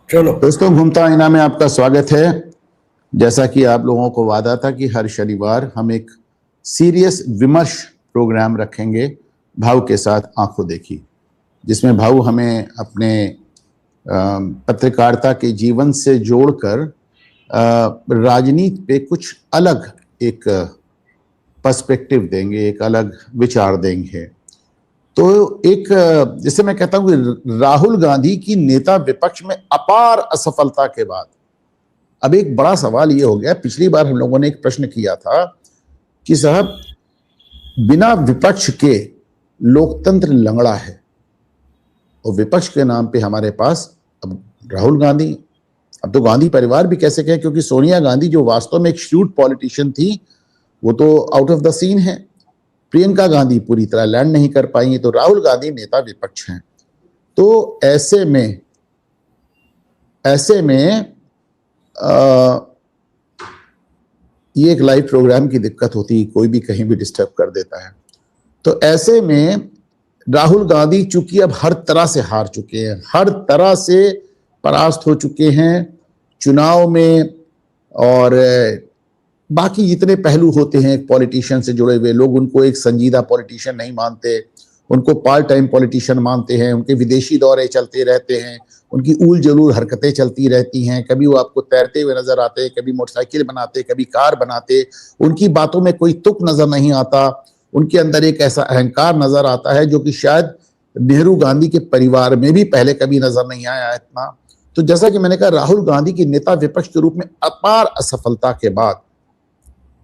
चलो दोस्तों, घूमता आईना में आपका स्वागत है। जैसा कि आप लोगों को वादा था कि हर शनिवार हम एक सीरियस विमर्श प्रोग्राम रखेंगे भाऊ के साथ आंखों देखी, जिसमें भाऊ हमें अपने पत्रकारिता के जीवन से जोड़कर राजनीति पे कुछ अलग एक पर्सपेक्टिव देंगे, एक अलग विचार देंगे। तो एक, जिसे मैं कहता हूं कि राहुल गांधी की नेता विपक्ष में अपार असफलता के बाद अब एक बड़ा सवाल यह हो गया। पिछली बार हम लोगों ने एक प्रश्न किया था कि साहब, बिना विपक्ष के लोकतंत्र लंगड़ा है, और विपक्ष के नाम पे हमारे पास अब राहुल गांधी, अब तो गांधी परिवार भी कैसे कहें, क्योंकि सोनिया गांधी जो वास्तव में एक श्रूड पॉलिटिशियन थी वो तो आउट ऑफ द सीन है। प्रियंका गांधी पूरी तरह लैंड नहीं कर पाई, तो राहुल गांधी नेता विपक्ष हैं। तो ऐसे में ये एक लाइव प्रोग्राम की दिक्कत होती, कोई भी कहीं भी डिस्टर्ब कर देता है। तो ऐसे में राहुल गांधी चूंकि अब हर तरह से हार चुके हैं, हर तरह से परास्त हो चुके हैं चुनाव में, और बाकी जितने पहलू होते हैं एक पॉलिटिशियन से जुड़े हुए, लोग उनको एक संजीदा पॉलिटिशियन नहीं मानते, उनको पार्ट टाइम पॉलिटिशियन मानते हैं, उनके विदेशी दौरे चलते रहते हैं, उनकी ऊल जलूल हरकतें चलती रहती हैं, कभी वो आपको तैरते हुए नजर आते हैं, कभी मोटरसाइकिल बनाते, कभी कार बनाते, उनकी बातों में कोई तुक नजर नहीं आता, उनके अंदर एक ऐसा अहंकार नजर आता है जो कि शायद नेहरू गांधी के परिवार में भी पहले कभी नजर नहीं आया इतना। तो जैसा कि मैंने कहा, राहुल गांधी की नेता विपक्ष के रूप में अपार असफलता के बाद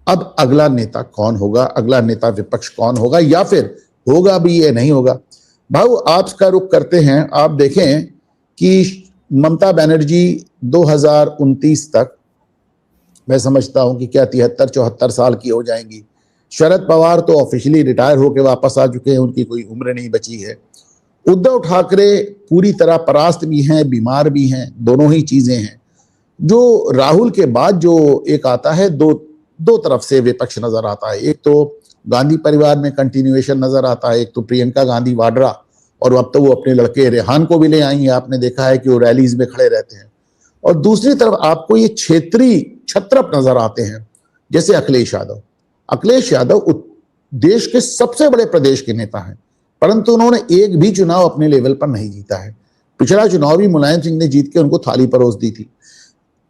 अब अगला नेता कौन होगा, अगला नेता विपक्ष कौन होगा, या फिर होगा भी ये नहीं होगा। भाऊ, आपका रुख करते हैं। आप देखें कि ममता बनर्जी 2029 तक मैं समझता हूं कि क्या 73-74 साल की हो जाएंगी। शरद पवार तो ऑफिशियली रिटायर होकर वापस आ चुके हैं, उनकी कोई उम्र नहीं बची है। उद्धव ठाकरे पूरी तरह परास्त भी हैं, बीमार भी हैं, दोनों ही चीजें हैं। जो राहुल के बाद जो एक आता है, दो तरफ से विपक्ष नजर आता है। एक तो गांधी परिवार में कंटिन्यूएशन नजर आता है, एक तो प्रियंका गांधी वाड्रा, और अब तो वो अपने लड़के रेहान को भी ले आई हैं। आपने देखा है कि वो रैलीज में खड़े रहते हैं। और दूसरी तरफ आपको ये क्षेत्रीय छत्रप नजर आते हैं, जैसे अखिलेश यादव। अखिलेश यादव देश के सबसे बड़े प्रदेश के नेता हैं, परंतु उन्होंने एक भी चुनाव अपने लेवल पर नहीं जीता है। पिछला चुनाव भी मुलायम सिंह ने जीत के उनको थाली परोस दी थी।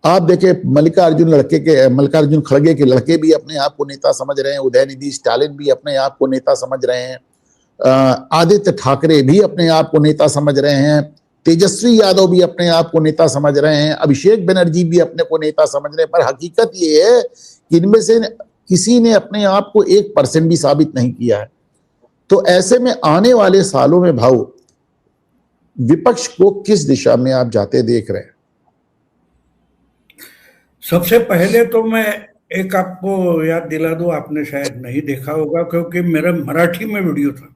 आप देखें, मल्लिकार्जुन खड़गे के लड़के भी अपने आप को नेता समझ रहे हैं, उदयनिधि स्टालिन भी अपने आप को नेता समझ रहे हैं, आदित्य ठाकरे भी अपने आप को नेता समझ रहे हैं, तेजस्वी यादव भी अपने आप को नेता समझ रहे हैं, अभिषेक बनर्जी भी अपने को नेता समझ रहे हैं। पर हकीकत ये है कि इनमें से किसी ने अपने आप को 1% भी साबित नहीं किया है। तो ऐसे में आने वाले सालों में भाऊ, विपक्ष को किस दिशा में आप जाते देख रहे हैं? सबसे पहले तो मैं एक आपको याद दिला दूं, आपने शायद नहीं देखा होगा क्योंकि मेरा मराठी में वीडियो था।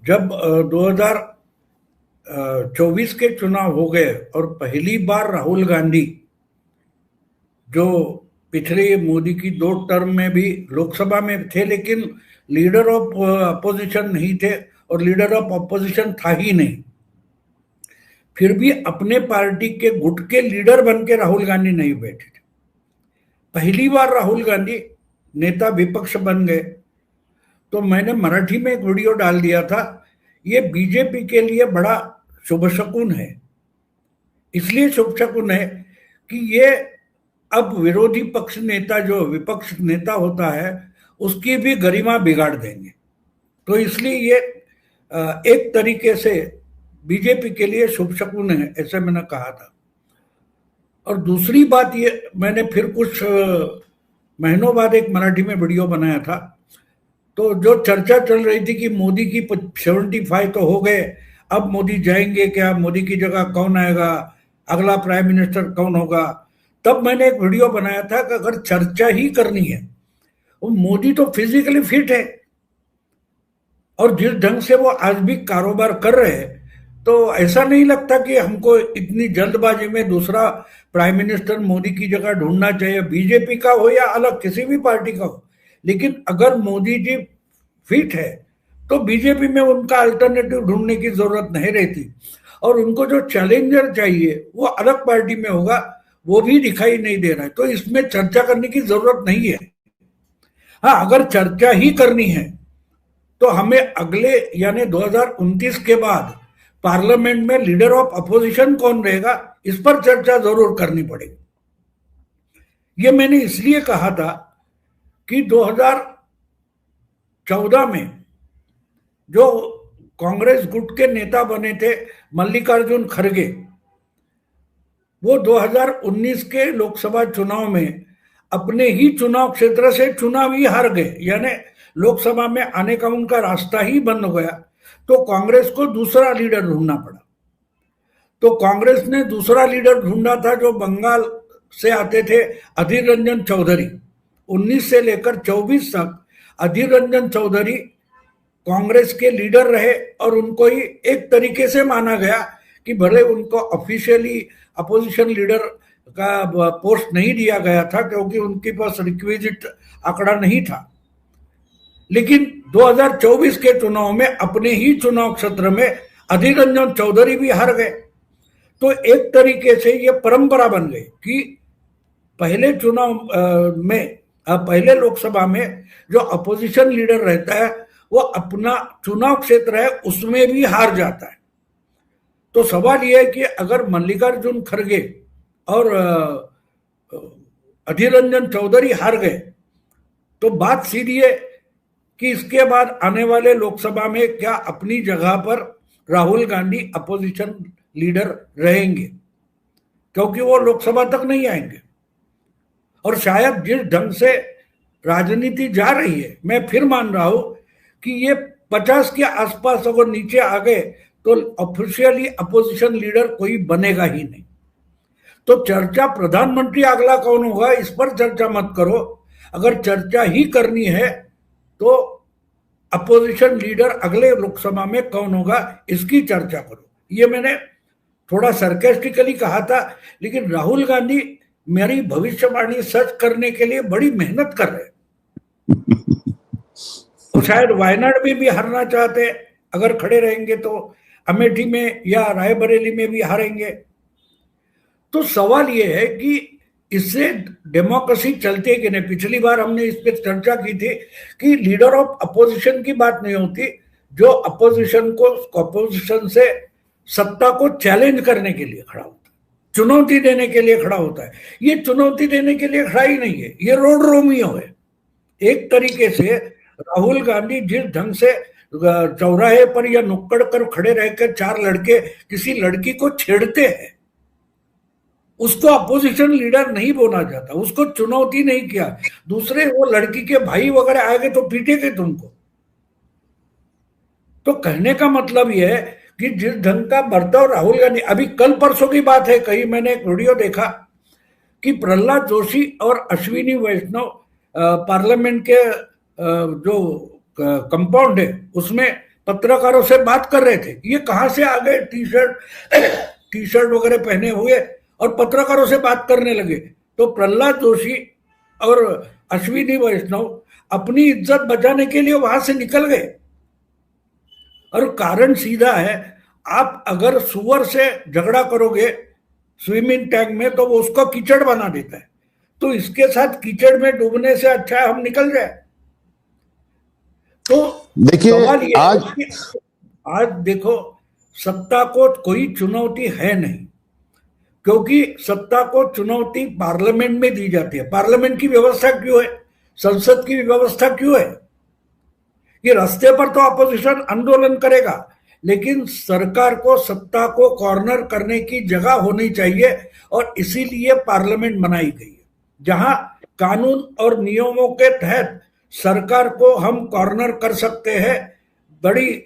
जब 2024 के चुनाव हो गए और पहली बार राहुल गांधी, जो पिछले मोदी की 2 टर्म में भी लोकसभा में थे लेकिन लीडर ऑफ अपोजिशन नहीं थे और लीडर ऑफ अपोजिशन था ही नहीं, फिर भी अपने पार्टी के गुट के लीडर बन के राहुल गांधी नहीं बैठे थे। पहली बार राहुल गांधी नेता विपक्ष बन गए। तो मैंने मराठी में एक वीडियो डाल दिया था, ये बीजेपी के लिए बड़ा शुभ शकुन है। इसलिए शुभ शकुन है कि ये अब विरोधी पक्ष नेता, जो विपक्ष नेता होता है, उसकी भी गरिमा बिगाड़ देंगे। तो इसलिए ये एक तरीके से बीजेपी के लिए शुभ शकुन है, ऐसे मैंने कहा था। और दूसरी बात, ये मैंने फिर कुछ महीनों बाद एक मराठी में वीडियो बनाया था। तो जो चर्चा चल रही थी कि मोदी की 75 तो हो गए, अब मोदी जाएंगे क्या, मोदी की जगह कौन आएगा, अगला प्राइम मिनिस्टर कौन होगा, तब मैंने एक वीडियो बनाया था कि अगर चर्चा ही करनी है, वो मोदी तो फिजिकली फिट है और जिस ढंग से वो आज भी कारोबार कर रहे हैं, तो ऐसा नहीं लगता कि हमको इतनी जल्दबाजी में दूसरा प्राइम मिनिस्टर मोदी की जगह ढूंढना चाहिए, बीजेपी का हो या अलग किसी भी पार्टी का हो। लेकिन अगर मोदी जी फिट है तो बीजेपी में उनका अल्टरनेटिव ढूंढने की जरूरत नहीं रहती। और उनको जो चैलेंजर चाहिए वो अलग पार्टी में होगा, वो भी दिखाई नहीं दे रहा है। तो इसमें चर्चा करने की जरूरत नहीं है। हाँ, अगर चर्चा ही करनी है तो हमें अगले यानी 2029 के बाद पार्लियामेंट में लीडर ऑफ अपोजिशन कौन रहेगा, इस पर चर्चा जरूर करनी पड़ेगी। ये मैंने इसलिए कहा था कि 2014 में जो कांग्रेस गुट के नेता बने थे मल्लिकार्जुन खड़गे, वो 2019 के लोकसभा चुनाव में अपने ही चुनाव क्षेत्र से चुनाव ही हार गए, यानी लोकसभा में आने का उनका रास्ता ही बंद हो गया। तो कांग्रेस को दूसरा लीडर ढूंढना पड़ा। तो कांग्रेस ने दूसरा लीडर ढूंढा था जो बंगाल से आते थे, अधीर रंजन चौधरी। 19 से लेकर 24 तक अधीर रंजन चौधरी कांग्रेस के लीडर रहे और उनको ही एक तरीके से माना गया कि भले उनको ऑफिशियली अपोजिशन लीडर का पोस्ट नहीं दिया गया था क्योंकि उनके पास रिक्विजिट आंकड़ा नहीं था, लेकिन 2024 के चुनाव में अपने ही चुनाव क्षेत्र में अधीर रंजन चौधरी भी हार गए। तो एक तरीके से ये परंपरा बन गई कि पहले चुनाव में पहले लोकसभा में जो अपोजिशन लीडर रहता है वो अपना चुनाव क्षेत्र है उसमें भी हार जाता है। तो सवाल यह है कि अगर मल्लिकार्जुन खड़गे और अधीर रंजन चौधरी हार गए तो बात सीधी है कि इसके बाद आने वाले लोकसभा में क्या अपनी जगह पर राहुल गांधी अपोजिशन लीडर रहेंगे, क्योंकि वो लोकसभा तक नहीं आएंगे। और शायद जिस ढंग से राजनीति जा रही है, मैं फिर मान रहा हूं कि ये 50 के आसपास अगर नीचे आ गए तो ऑफिशियली अपोजिशन लीडर कोई बनेगा ही नहीं। तो चर्चा प्रधानमंत्री अगला कौन होगा इस पर चर्चा मत करो। अगर चर्चा ही करनी है तो अपोजिशन लीडर अगले लोकसभा में कौन होगा इसकी चर्चा करो। ये मैंने थोड़ा सरकास्टिकली कहा था, लेकिन राहुल गांधी मेरी भविष्यवाणी सच करने के लिए बड़ी मेहनत कर रहे हैं। तो शायद वायनाड में भी हारना चाहते, अगर खड़े रहेंगे तो अमेठी में या रायबरेली में भी हारेंगे। तो सवाल यह है कि इससे डेमोक्रेसी चलती है कि नहीं। पिछली बार हमने इस पर चर्चा की थी कि लीडर ऑफ अपोजिशन की बात नहीं होती, जो अपोजिशन को अपोजिशन से सत्ता को चैलेंज करने के लिए खड़ा होता है, चुनौती देने के लिए खड़ा होता है। ये चुनौती देने के लिए खड़ा ही नहीं है, ये रोड रोमियो है। एक तरीके से राहुल गांधी जिस ढंग से चौराहे पर या नुक्कड़ कर खड़े रहकर 4 लड़के किसी लड़की को छेड़ते हैं, उसको अपोजिशन लीडर नहीं बोला जाता, उसको चुनौती नहीं किया। दूसरे वो लड़की के भाई वगैरह आएंगे तो पीटेंगे तुमको। तो कहने का मतलब यह है कि जिस ढंग का बर्ताव राहुल गांधी, अभी कल परसों की बात है, कहीं मैंने एक वीडियो देखा कि प्रहलाद जोशी और अश्विनी वैष्णव पार्लियामेंट के जो कंपाउंड है उसमें पत्रकारों से बात कर रहे थे। ये कहां से आ गए टी शर्ट वगैरह पहने हुए और पत्रकारों से बात करने लगे। तो प्रहलाद जोशी और अश्विनी वैष्णव अपनी इज्जत बचाने के लिए वहां से निकल गए। और कारण सीधा है, आप अगर सुअर से झगड़ा करोगे स्विमिंग टैंक में तो वो उसको कीचड़ बना देता है। तो इसके साथ कीचड़ में डूबने से अच्छा है हम निकल जाए। तो देखिए आज देखो, सत्ता को कोई चुनौती है नहीं, क्योंकि सत्ता को चुनौती पार्लियामेंट में दी जाती है। पार्लियामेंट की व्यवस्था क्यों है, संसद की व्यवस्था क्यों है? ये रास्ते पर तो अपोजिशन आंदोलन करेगा, लेकिन सरकार को सत्ता को कॉर्नर करने की जगह होनी चाहिए। और इसीलिए पार्लियामेंट बनाई गई है, जहां कानून और नियमों के तहत सरकार को हम कॉर्नर कर सकते हैं, बड़ी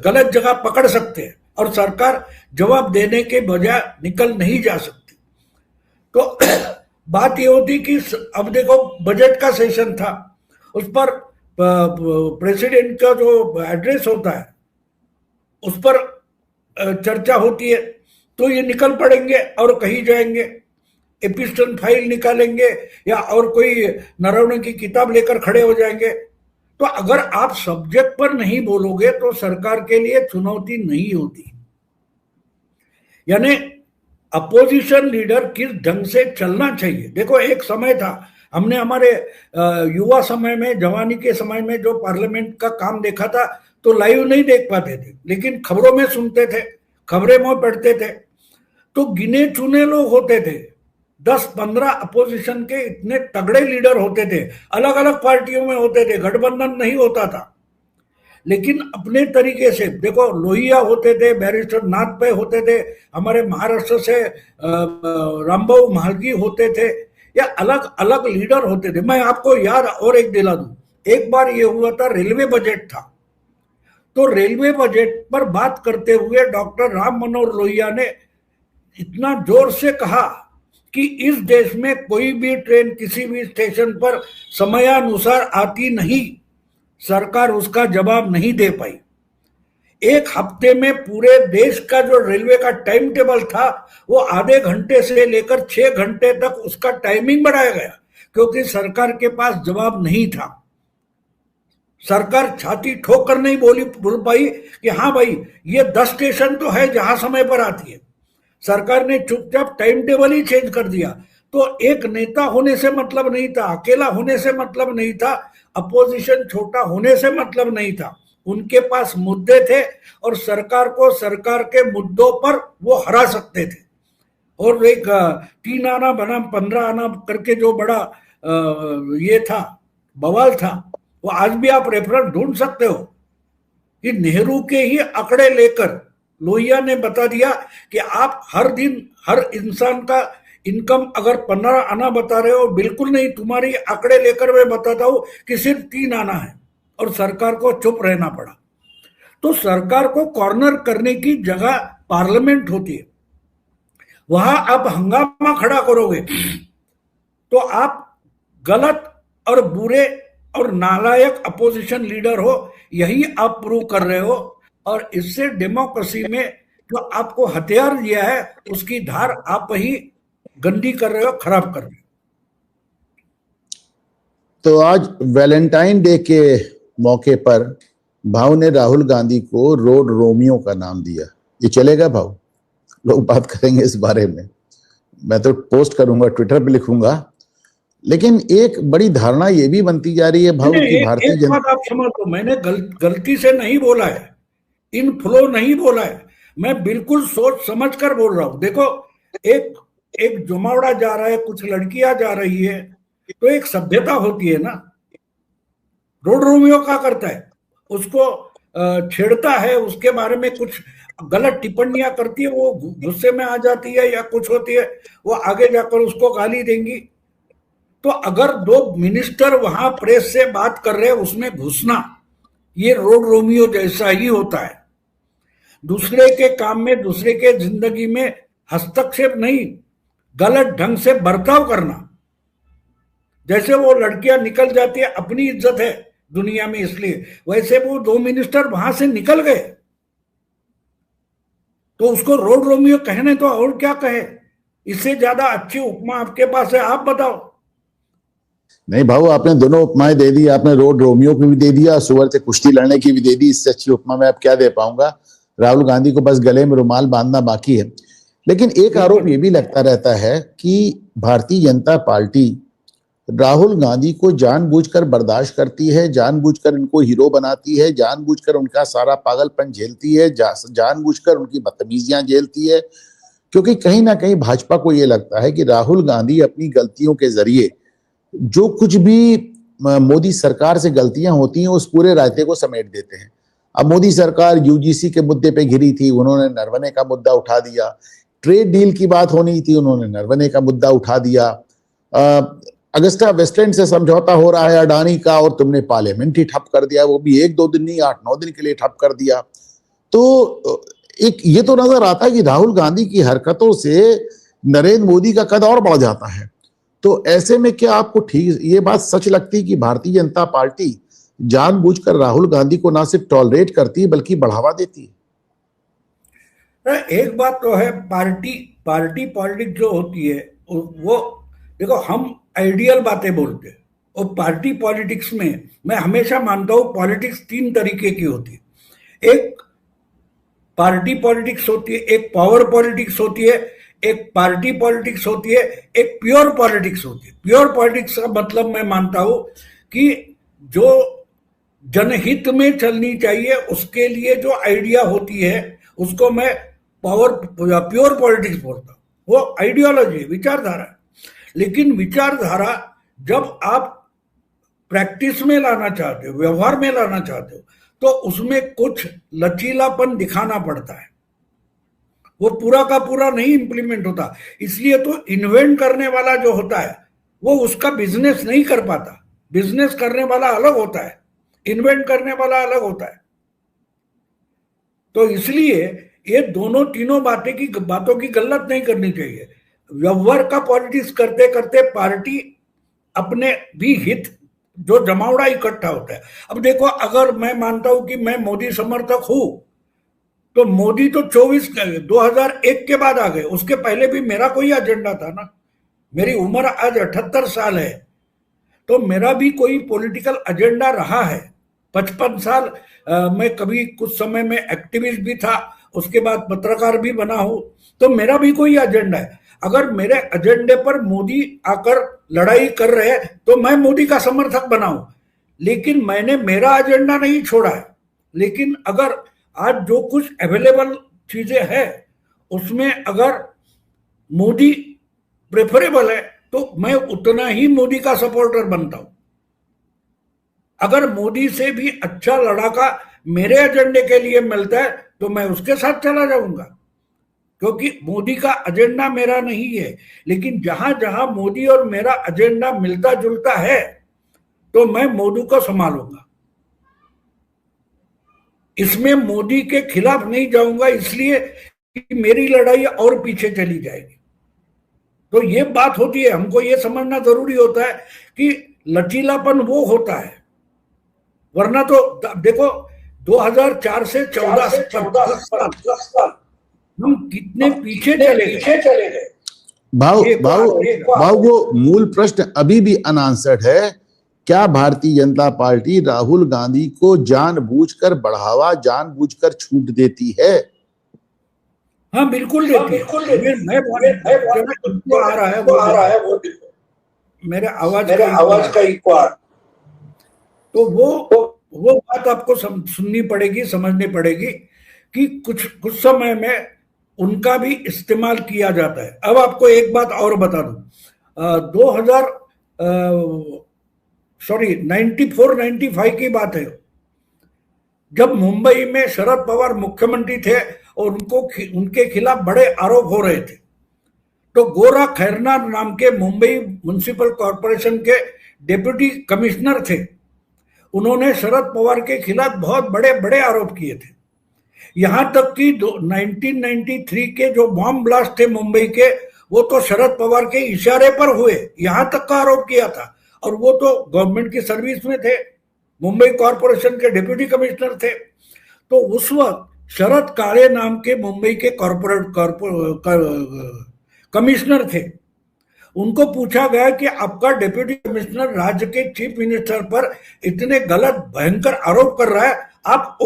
गलत जगह पकड़ सकते हैं और सरकार जवाब देने के बजाय निकल नहीं जा सकती। तो बात ये होती कि अब देखो, बजट का सेशन था, उस पर प्रेसिडेंट का जो एड्रेस होता है उस पर चर्चा होती है। तो ये निकल पड़ेंगे और कहीं जाएंगे, एपिस्टल फाइल निकालेंगे या और कोई नरवणे की किताब लेकर खड़े हो जाएंगे। तो अगर आप सब्जेक्ट पर नहीं बोलोगे तो सरकार के लिए चुनौती नहीं होती। यानी अपोजिशन लीडर किस ढंग से चलना चाहिए। देखो एक समय था, हमने हमारे युवा समय में, जवानी के समय में जो पार्लियामेंट का काम देखा था, तो लाइव नहीं देख पाते थे, लेकिन खबरों में सुनते थे, खबरें में पढ़ते थे। तो गिने चुने लोग होते थे, 10-15 अपोजिशन के इतने तगड़े लीडर होते थे, अलग अलग पार्टियों में होते थे, गठबंधन नहीं होता था, लेकिन अपने तरीके से। देखो लोहिया होते थे, बैरिस्टर नाथ पै होते थे, हमारे महाराष्ट्र से रामबाबू महालगी होते थे, या अलग अलग लीडर होते थे। मैं आपको याद और एक दिला दूं, एक बार ये हुआ था, रेलवे बजट था, तो रेलवे बजट पर बात करते हुए डॉक्टर राम मनोहर लोहिया ने इतना जोर से कहा कि इस देश में कोई भी ट्रेन किसी भी स्टेशन पर समयानुसार आती नहीं, सरकार उसका जवाब नहीं दे पाई। एक हफ्ते में पूरे देश का जो रेलवे का टाइम टेबल था, वो आधे घंटे से लेकर 6 घंटे तक उसका टाइमिंग बढ़ाया गया, क्योंकि सरकार के पास जवाब नहीं था। सरकार छाती ठोक कर नहीं बोल पाई कि हाँ भाई ये 10 स्टेशन तो है जहां समय पर आती है। सरकार ने चुपचाप टाइम टेबल ही चेंज कर दिया। तो एक नेता होने से मतलब नहीं था, अकेला होने से मतलब नहीं था, अपोजिशन छोटा होने से मतलब नहीं था। उनके पास मुद्दे थे और सरकार को सरकार के मुद्दों पर वो हरा सकते थे। और एक 3 आना बनाम 15 आना करके जो बड़ा ये था, बवाल था, वो आज भी आप रेफरेंस ढूंढ सकते हो कि नेहरू के ही आंकड़े लेकर लोहिया ने बता दिया कि आप हर दिन हर इंसान का इनकम अगर 15 आना बता रहे हो, बिल्कुल नहीं, तुम्हारी आंकड़े लेकर मैं बताता हूं कि सिर्फ 3 आना है, और सरकार को चुप रहना पड़ा। तो सरकार को कॉर्नर करने की जगह पार्लियामेंट होती है, वहां आप हंगामा खड़ा करोगे तो आप गलत और बुरे और नालायक अपोजिशन लीडर हो, यही आप प्रूव कर रहे हो। और इससे डेमोक्रेसी में जो आपको हथियार दिया है उसकी धार आप ही गंदी कर रहे हो, खराब कर रहे हो। तो आज वैलेंटाइन डे के मौके पर भाव ने राहुल गांधी को रोड रोमियो का नाम दिया। ये चलेगा भाव? लोग बात करेंगे इस बारे में, मैं तो पोस्ट करूंगा, ट्विटर पे लिखूंगा। लेकिन एक बड़ी धारणा ये भी बनती जा रही है भाव की भारतीय जनता, बात आप समझ लो, मैंने गलती से नहीं बोला है, इन फ्लो नहीं बोला है, मैं बिल्कुल सोच समझ कर बोल रहा हूं। देखो एक एक जुमावड़ा जा रहा है, कुछ लड़कियां जा रही है, तो एक सभ्यता होती है ना। रोड रोमियो क्या करता है, उसको छेड़ता है, उसके बारे में कुछ गलत टिप्पणियां करती है, वो गुस्से में आ जाती है या कुछ होती है, वो आगे जाकर उसको गाली देंगी। तो अगर 2 मिनिस्टर वहां प्रेस से बात कर रहे हैं, उसमें घुसना, ये रोड रोमियो जैसा ही होता है। दूसरे के काम में, दूसरे के जिंदगी में हस्तक्षेप नहीं, गलत ढंग से बर्ताव करना। जैसे वो लड़कियां निकल जाती है, अपनी इज्जत है दुनिया में इसलिए, वैसे वो 2 मिनिस्टर वहां से निकल गए, तो उसको रोड रोमियो कहने तो और क्या कहे। इससे ज्यादा अच्छी उपमा आपके पास है, आप बताओ। नहीं भाऊ, आपने दोनों उपमाएं दे दी, आपने रोड रोमियो की भी दे दिया, सुअर से कुश्ती लड़ने की भी दे दी। इससे अच्छी उपमा मैं अब क्या दे पाऊंगा। राहुल गांधी को बस गले में रुमाल बांधना बाकी है। लेकिन एक आरोप ये भी लगता रहता है कि भारतीय जनता पार्टी राहुल गांधी को जानबूझकर बर्दाश्त करती है, जानबूझकर इनको हीरो बनाती है, जानबूझकर उनका सारा पागलपन झेलती है, जानबूझकर उनकी बदतमीजियां झेलती है। क्योंकि कहीं ना कहीं भाजपा को यह लगता है कि राहुल गांधी अपनी गलतियों के जरिए जो कुछ भी मोदी सरकार से गलतियां होती हैं उस पूरे रायते को समेट देते हैं। अब मोदी सरकार यूजीसी के मुद्दे पे घिरी थी, उन्होंने नरवणे का मुद्दा उठा दिया। ट्रेड डील की बात होनी थी, उन्होंने नरवणे का मुद्दा उठा दिया। अगस्ता वेस्टलैंड से समझौता हो रहा है अडानी का, और तुमने पार्लियामेंट ही ठप कर दिया, वो भी 1-2 दिन नहीं, 8-9 दिन के लिए ठप कर दिया। तो एक ये तो नजर आता है कि राहुल गांधी की हरकतों से नरेंद्र मोदी का कद और बढ़ जाता है। तो ऐसे में क्या आपको ठीक ये बात सच लगती है कि भारतीय जनता पार्टी जानबूझकर राहुल गांधी को ना सिर्फ टॉलरेट करती है बल्कि बढ़ावा देती है? एक बात तो है, पार्टी पॉलिटिक्स जो होती है वो, देखो हम आइडियल बातें बोलते हैं, और पार्टी पॉलिटिक्स में मैं हमेशा मानता हूं पॉलिटिक्स 3 तरीके की होती है। एक पार्टी पॉलिटिक्स होती है, एक पावर पॉलिटिक्स होती है, एक पार्टी पॉलिटिक्स होती है, एक प्योर पॉलिटिक्स होती है। प्योर पॉलिटिक्स का मतलब मैं मानता हूं कि जो जनहित में चलनी चाहिए उसके लिए जो आइडिया होती है उसको मैं प्योर पॉलिटिक्स बोलता हूं। वो आइडियोलॉजी, विचारधारा है। लेकिन विचारधारा जब आप प्रैक्टिस में लाना चाहते हो, व्यवहार में लाना चाहते हो, तो उसमें कुछ लचीलापन दिखाना पड़ता है। वो पूरा का पूरा नहीं इंप्लीमेंट होता। इसलिए तो इन्वेंट करने वाला जो होता है वो उसका बिजनेस नहीं कर पाता। बिजनेस करने वाला अलग होता है, इन्वेंट करने वाला अलग होता है। तो इसलिए ये दोनों तीनों बातों की गलत नहीं करनी चाहिए। व्यवहार का पॉलिटिक्स करते करते पार्टी अपने भी हित जो जमावड़ा इकट्ठा होता है। अब देखो, अगर मैं मानता हूं कि मैं मोदी समर्थक हूं, तो मोदी तो 2001 के बाद आ गए। उसके पहले भी मेरा कोई एजेंडा था ना। मेरी उम्र आज 78 साल है, तो मेरा भी कोई पॉलिटिकल एजेंडा रहा है। 55 साल मैं कभी कुछ समय में एक्टिविस्ट भी था, उसके बाद पत्रकार भी बना हूं, तो मेरा भी कोई एजेंडा है। अगर मेरे एजेंडे पर मोदी आकर लड़ाई कर रहे हैं तो मैं मोदी का समर्थक बनाऊं, लेकिन मैंने मेरा एजेंडा नहीं छोड़ा है। लेकिन अगर आज जो कुछ अवेलेबल चीजें हैं उसमें अगर मोदी प्रेफरेबल है तो मैं उतना ही मोदी का सपोर्टर बनता हूं। अगर मोदी से भी अच्छा लड़ाका मेरे एजेंडे के लिए मिलता है तो मैं उसके साथ चला जाऊंगा, क्योंकि मोदी का एजेंडा मेरा नहीं है। लेकिन जहां जहां मोदी और मेरा एजेंडा मिलता जुलता है तो मैं मोदी को संभालूंगा। इसमें मोदी के खिलाफ नहीं जाऊंगा, इसलिए कि मेरी लड़ाई और पीछे चली जाएगी। तो ये बात होती है, हमको ये समझना जरूरी होता है कि लचीलापन वो होता है। वरना तो देखो 2004 से 14 हम कितने पीछे चले गए। भाव वो मूल प्रश्न अभी भी अनआंसर्ड है। क्या भारतीय जनता पार्टी राहुल गांधी को जानबूझकर बढ़ावा, जानबूझकर छूट देती है? हाँ बिल्कुल देती है। मैं आ रहा है वो मेरे आवाज का इक्वार। तो वो बात आपको सुननी पड़ेगी, समझनी पड़ेगी कि कुछ समय में उनका भी इस्तेमाल किया जाता है। अब आपको एक बात और बता दूं, 94-95 की बात है, जब मुंबई में शरद पवार मुख्यमंत्री थे और उनके खिलाफ बड़े आरोप हो रहे थे, तो गोरा खैरनार नाम के मुंबई म्युनिसिपल कॉर्पोरेशन के डिप्टी कमिश्नर थे। उन्होंने शरद पवार के खिलाफ बहुत बड़े बड़े आरोप किए थे। यहां तक कि 1993 के जो बॉम्ब ब्लास्ट थे मुंबई के, वो तो शरद पवार के इशारे पर हुए, यहां तक का आरोप किया था। और वो तो गवर्नमेंट की सर्विस में थे, मुंबई कॉर्पोरेशन के डिप्टी कमिश्नर थे। तो उस वक्त शरद काळे नाम के मुंबई के कमिश्नर थे। उनको पूछा गया कि आपका डिप्टी कमिश्नर राज्य के चीफ मिनिस्टर पर इतने गलत भयंकर आरोप कर रहा है, आप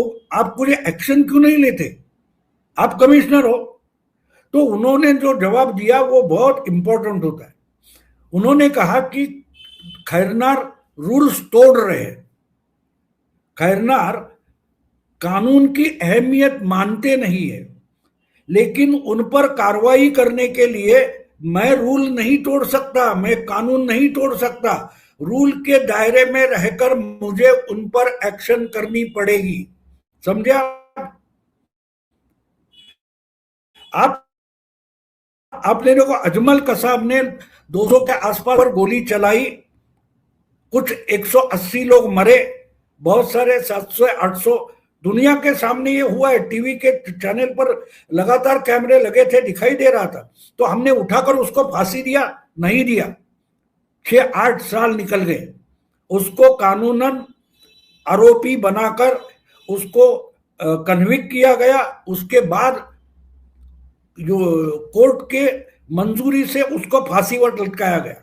कोई एक्शन क्यों नहीं लेते, आप कमिश्नर हो। तो उन्होंने जो जवाब दिया वो बहुत इंपॉर्टेंट होता है। उन्होंने कहा कि खैरनार रूल्स तोड़ रहे हैं, खैरनार कानून की अहमियत मानते नहीं है, लेकिन उन पर कार्रवाई करने के लिए मैं रूल नहीं तोड़ सकता, मैं कानून नहीं तोड़ सकता। रूल के दायरे में रहकर मुझे उन पर एक्शन करनी पड़ेगी। समझे आपने देखो अजमल कसाब ने 200 के आसपास पर गोली चलाई, कुछ 180 लोग मरे, बहुत सारे 700-800 दुनिया के सामने ये हुआ है। टीवी के चैनल पर लगातार कैमरे लगे थे, दिखाई दे रहा था। तो हमने उठाकर उसको फांसी दिया? नहीं दिया। 6-8 साल निकल गए, उसको कानूनन आरोपी बनाकर उसको कन्विक्ट किया गया। उसके बाद जो कोर्ट के मंजूरी से उसको फांसी पर लटकाया गया।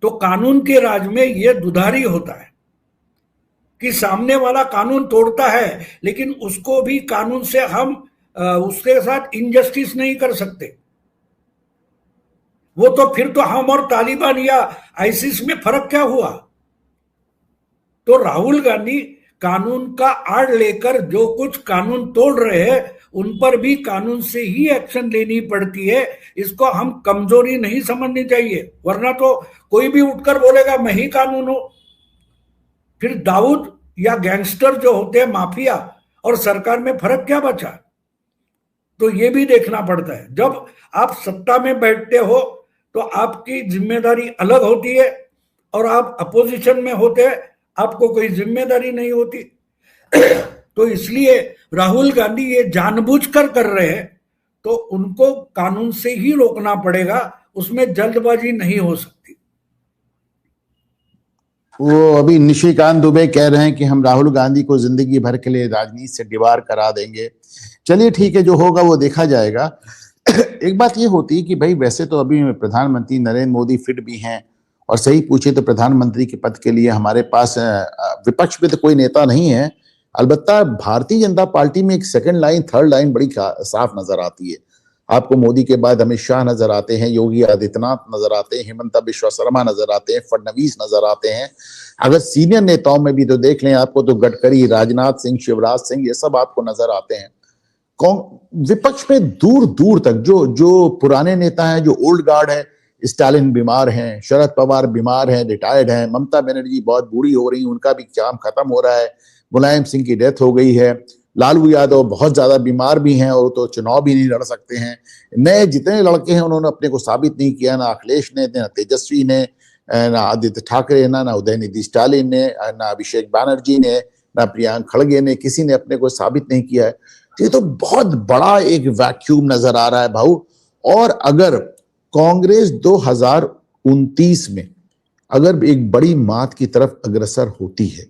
तो कानून के राज में यह दुधारी होता है कि सामने वाला कानून तोड़ता है, लेकिन उसको भी कानून से हम उसके साथ इनजस्टिस नहीं कर सकते। वो तो फिर तो हम और तालिबान या आईसिस में फर्क क्या हुआ? तो राहुल गांधी कानून का आड़ लेकर जो कुछ कानून तोड़ रहे हैं उन पर भी कानून से ही एक्शन लेनी पड़ती है। इसको हम कमजोरी नहीं समझनी चाहिए, वरना तो कोई भी उठकर बोलेगा मैं ही कानून हूं। फिर दाऊद या गैंगस्टर जो होते हैं माफिया और सरकार में फर्क क्या बचा? तो ये भी देखना पड़ता है। जब आप सत्ता में बैठते हो तो आपकी जिम्मेदारी अलग होती है, और आप अपोजिशन में होते हैं आपको कोई जिम्मेदारी नहीं होती। तो इसलिए राहुल गांधी ये जानबूझकर कर रहे हैं, तो उनको कानून से ही रोकना पड़ेगा, उसमें जल्दबाजी नहीं हो सकती। वो अभी निशिकांत दुबे कह रहे हैं कि हम राहुल गांधी को जिंदगी भर के लिए राजनीति से दीवार करा देंगे। चलिए ठीक है, जो होगा वो देखा जाएगा। एक बात ये होती है कि भाई वैसे तो अभी प्रधानमंत्री नरेंद्र मोदी फिट भी हैं, और सही पूछे तो प्रधानमंत्री के पद के लिए हमारे पास विपक्ष में तो कोई नेता नहीं है। अलबत्ता भारतीय जनता पार्टी में एक सेकंड लाइन थर्ड लाइन बड़ी साफ नजर आती है। आपको मोदी के बाद अमित शाह नजर आते हैं, योगी आदित्यनाथ नजर आते हैं, हिमंता बिश्वा शर्मा नजर आते हैं, फडणवीस नजर आते हैं। अगर सीनियर नेताओं में भी तो देख लें आपको तो गडकरी, राजनाथ सिंह, शिवराज सिंह, ये सब आपको नजर आते हैं। विपक्ष में दूर दूर तक जो पुराने नेता हैं, जो ओल्ड गार्ड है, स्टालिन बीमार हैं, शरद पवार बीमार हैं, रिटायर्ड हैं, ममता बनर्जी बहुत बूढ़ी हो रही, उनका भी काम खत्म हो रहा है, मुलायम सिंह की डेथ हो गई है, लालू यादव बहुत ज्यादा बीमार भी हैं और तो चुनाव भी नहीं लड़ सकते हैं। नए जितने लड़के हैं उन्होंने अपने को साबित नहीं किया, ना अखिलेश ने, ना तेजस्वी ने, ना आदित्य ठाकरे, ना उदयनिधि स्टालिन ने, ना अभिषेक बैनर्जी ने, ना प्रियांक खड़गे ने, किसी ने अपने को साबित नहीं किया है। ये तो बहुत बड़ा एक वैक्यूम नजर आ रहा है भाऊ। और अगर कांग्रेस 2029 में अगर एक बड़ी मात की तरफ अग्रसर होती है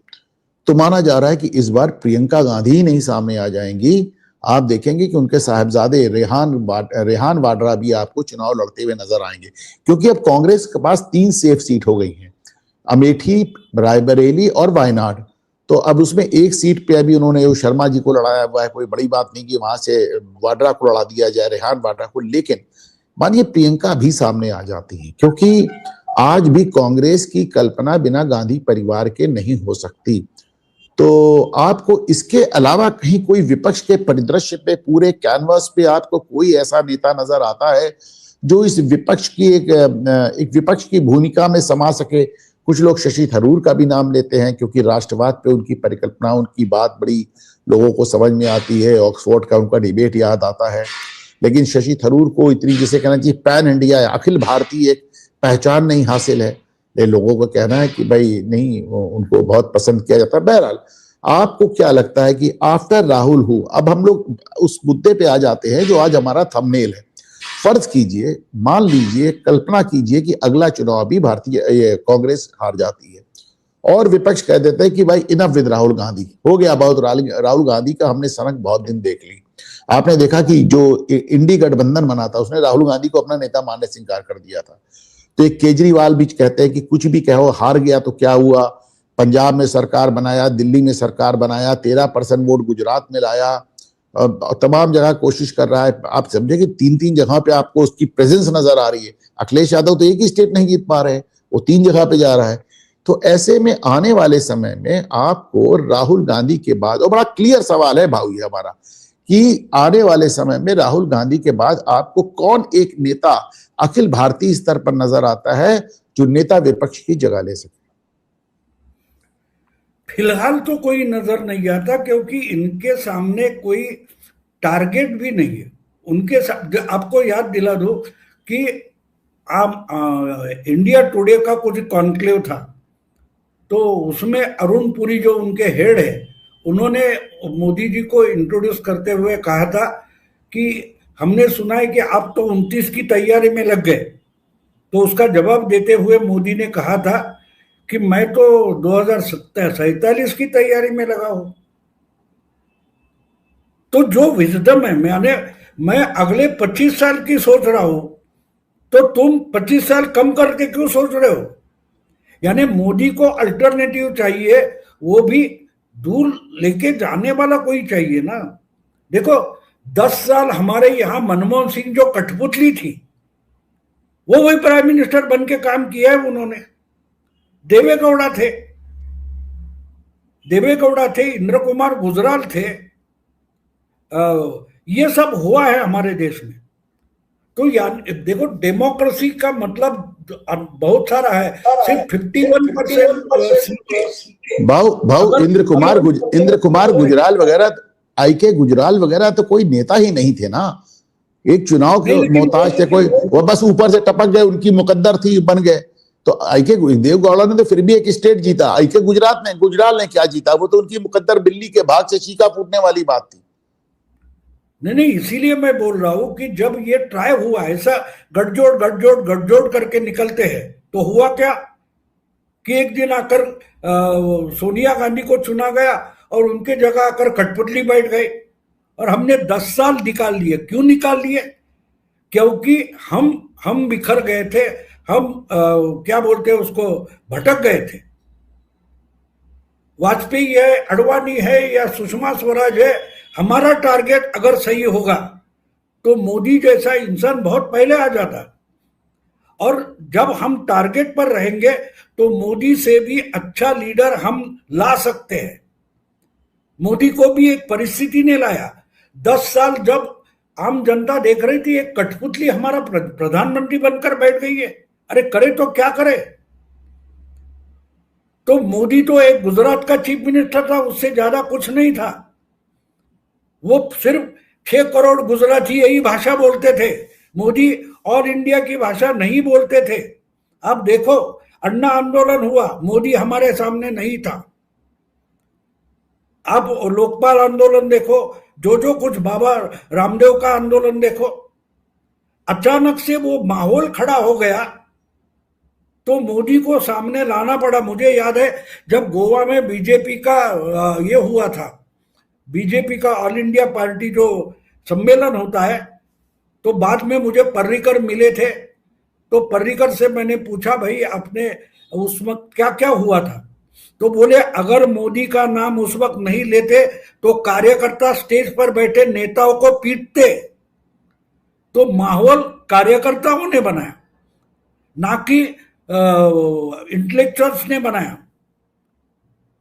तो माना जा रहा है कि इस बार प्रियंका गांधी ही नहीं सामने आ जाएंगी। आप देखेंगे कि उनके साहबजादे रेहान वाड्रा भी आपको चुनाव लड़ते हुए नजर आएंगे, क्योंकि अब कांग्रेस के पास 3 सेफ सीट हो गई हैं, अमेठी, रायबरेली और वायनाड। तो अब उसमें एक सीट पे अभी उन्होंने शर्मा जी को लड़ाया हुआ है, कोई बड़ी बात नहीं कि वहां से वाड्रा को लड़ा दिया जाए, रेहान वाड्रा को। लेकिन मानिए प्रियंका भी सामने आ जाती है, क्योंकि आज भी कांग्रेस की कल्पना बिना गांधी परिवार के नहीं हो सकती। तो आपको इसके अलावा कहीं कोई विपक्ष के परिदृश्य पे, पूरे कैनवास पे आपको कोई ऐसा नेता नजर आता है जो इस विपक्ष की एक विपक्ष की भूमिका में समा सके? कुछ लोग शशि थरूर का भी नाम लेते हैं, क्योंकि राष्ट्रवाद पे उनकी परिकल्पना, उनकी बात बड़ी लोगों को समझ में आती है। ऑक्सफोर्ड का उनका डिबेट याद आता है। लेकिन शशि थरूर को इतनी, जिसे कहना चाहिए पैन इंडिया, अखिल भारतीय एक पहचान नहीं हासिल है। ये लोगों का कहना है कि भाई नहीं, उनको बहुत पसंद किया जाता है। बहरहाल, आपको क्या लगता है कि आफ्टर राहुल हु, अब हम लोग उस मुद्दे पे आ जाते हैं जो आज हमारा थंबनेल है। फर्ज कीजिए, मान लीजिए, कल्पना कीजिए कि अगला चुनाव भी कांग्रेस हार जाती है और विपक्ष कह देता है कि भाई इनफ विद राहुल गांधी, हो गया बहुत, राहुल गांधी का हमने सनक बहुत दिन देख ली। आपने देखा कि जो इंडी गठबंधन बना था उसने राहुल गांधी को अपना नेता मानने से इंकार कर दिया था। तो एक केजरीवाल भी कहते हैं कि कुछ भी कहो, हार गया तो क्या हुआ, पंजाब में सरकार बनाया, दिल्ली में सरकार बनाया, 13% वोट गुजरात में लाया, तमाम जगह कोशिश कर रहा है। आप समझे कि 3-3 जगह पे आपको उसकी प्रेजेंस नजर आ रही है। अखिलेश यादव तो एक ही स्टेट नहीं जीत पा रहे, वो 3 जगह पे जा रहा है। तो ऐसे में आने वाले समय में आपको राहुल गांधी के बाद, और बड़ा क्लियर सवाल है भाई हमारा, कि आने वाले समय में राहुल गांधी के बाद आपको कौन एक नेता अखिल भारतीय स्तर पर नजर आता है जो नेता विपक्ष की जगह ले सके? फिलहाल तो कोई नजर नहीं आता, क्योंकि इनके सामने कोई टारगेट भी नहीं है। उनके आपको याद दिला दो कि इंडिया टुडे का कुछ कॉन्क्लेव था, तो उसमें अरुण पुरी जो उनके हेड है, उन्होंने मोदी जी को इंट्रोड्यूस करते हुए कहा था कि हमने सुना है कि आप तो 29 की तैयारी में लग गए। तो उसका जवाब देते हुए मोदी ने कहा था कि मैं तो 2047 की तैयारी में लगा हूं। तो जो विजडम है, मैं अगले 25 साल की सोच रहा हूं, तो तुम 25 साल कम करके क्यों सोच रहे हो? यानी मोदी को अल्टरनेटिव चाहिए, वो भी दूर लेके जाने वाला कोई चाहिए ना। देखो 10 साल हमारे यहाँ मनमोहन सिंह जो कठपुतली थी, वो वही प्राइम मिनिस्टर बन के काम किया है उन्होंने। देवेगौड़ा थे, इंद्र कुमार गुजराल थे, ये सब हुआ है हमारे देश में। तो यार देखो डेमोक्रेसी का मतलब बहुत सारा है, सिर्फ 51%। भाव इंद्र कुमार गुजराल वगैरह, IK गुजराल वगैरह तो कोई नेता ही नहीं थे ना, एक चुनाव के मोहताज थे, कोई वो बस ऊपर से टपक गए, उनकी मुकद्दर थी, बन गए। तो IK देवगौड़ा ने तो फिर भी एक स्टेट जीता, IK गुजराल ने क्या जीता, वो तो उनकी मुकद्दर बिल्ली के भाग से चीका फूटने वाली बात थी। नहीं, इसीलिए मैं बोल रहा हूं कि जब ये ट्राई हुआ, ऐसा गठजोड़ करके निकलते हैं, तो हुआ क्या कि एक दिन आकर सोनिया गांधी को चुना गया और उनके जगह आकर कठपुतली बैठ गए, और हमने 10 साल निकाल लिए। क्यों निकाल लिए? क्योंकि हम बिखर गए थे, हम क्या बोलते हैं उसको, भटक गए थे। वाजपेयी है, अडवाणी है या सुषमा स्वराज है, हमारा टारगेट अगर सही होगा तो मोदी जैसा इंसान बहुत पहले आ जाता। और जब हम टारगेट पर रहेंगे तो मोदी से भी अच्छा लीडर हम ला सकते हैं। मोदी को भी एक परिस्थिति ने लाया। 10 साल जब आम जनता देख रही थी, एक कठपुतली हमारा प्रधानमंत्री बनकर बैठ गई है, अरे करे तो क्या करे। तो मोदी तो एक गुजरात का चीफ मिनिस्टर था, उससे ज्यादा कुछ नहीं था। वो सिर्फ 6 करोड़ गुजराती यही भाषा बोलते थे। मोदी ऑल इंडिया की भाषा नहीं बोलते थे। अब देखो अन्ना आंदोलन हुआ, मोदी हमारे सामने नहीं था। अब लोकपाल आंदोलन देखो, जो कुछ बाबा रामदेव का आंदोलन देखो, अचानक से वो माहौल खड़ा हो गया तो मोदी को सामने लाना पड़ा। मुझे याद है जब गोवा में बीजेपी का ये हुआ था, बीजेपी का ऑल इंडिया पार्टी जो सम्मेलन होता है, तो बाद में मुझे पर्रिकर मिले थे। तो पर्रिकर से मैंने पूछा, भाई आपने उस वक्त क्या क्या हुआ था? तो बोले अगर मोदी का नाम उस वक्त नहीं लेते तो कार्यकर्ता स्टेज पर बैठे नेताओं को पीटते। तो माहौल कार्यकर्ताओं ने बनाया, ना कि इंटेलेक्चुअल्स ने बनाया।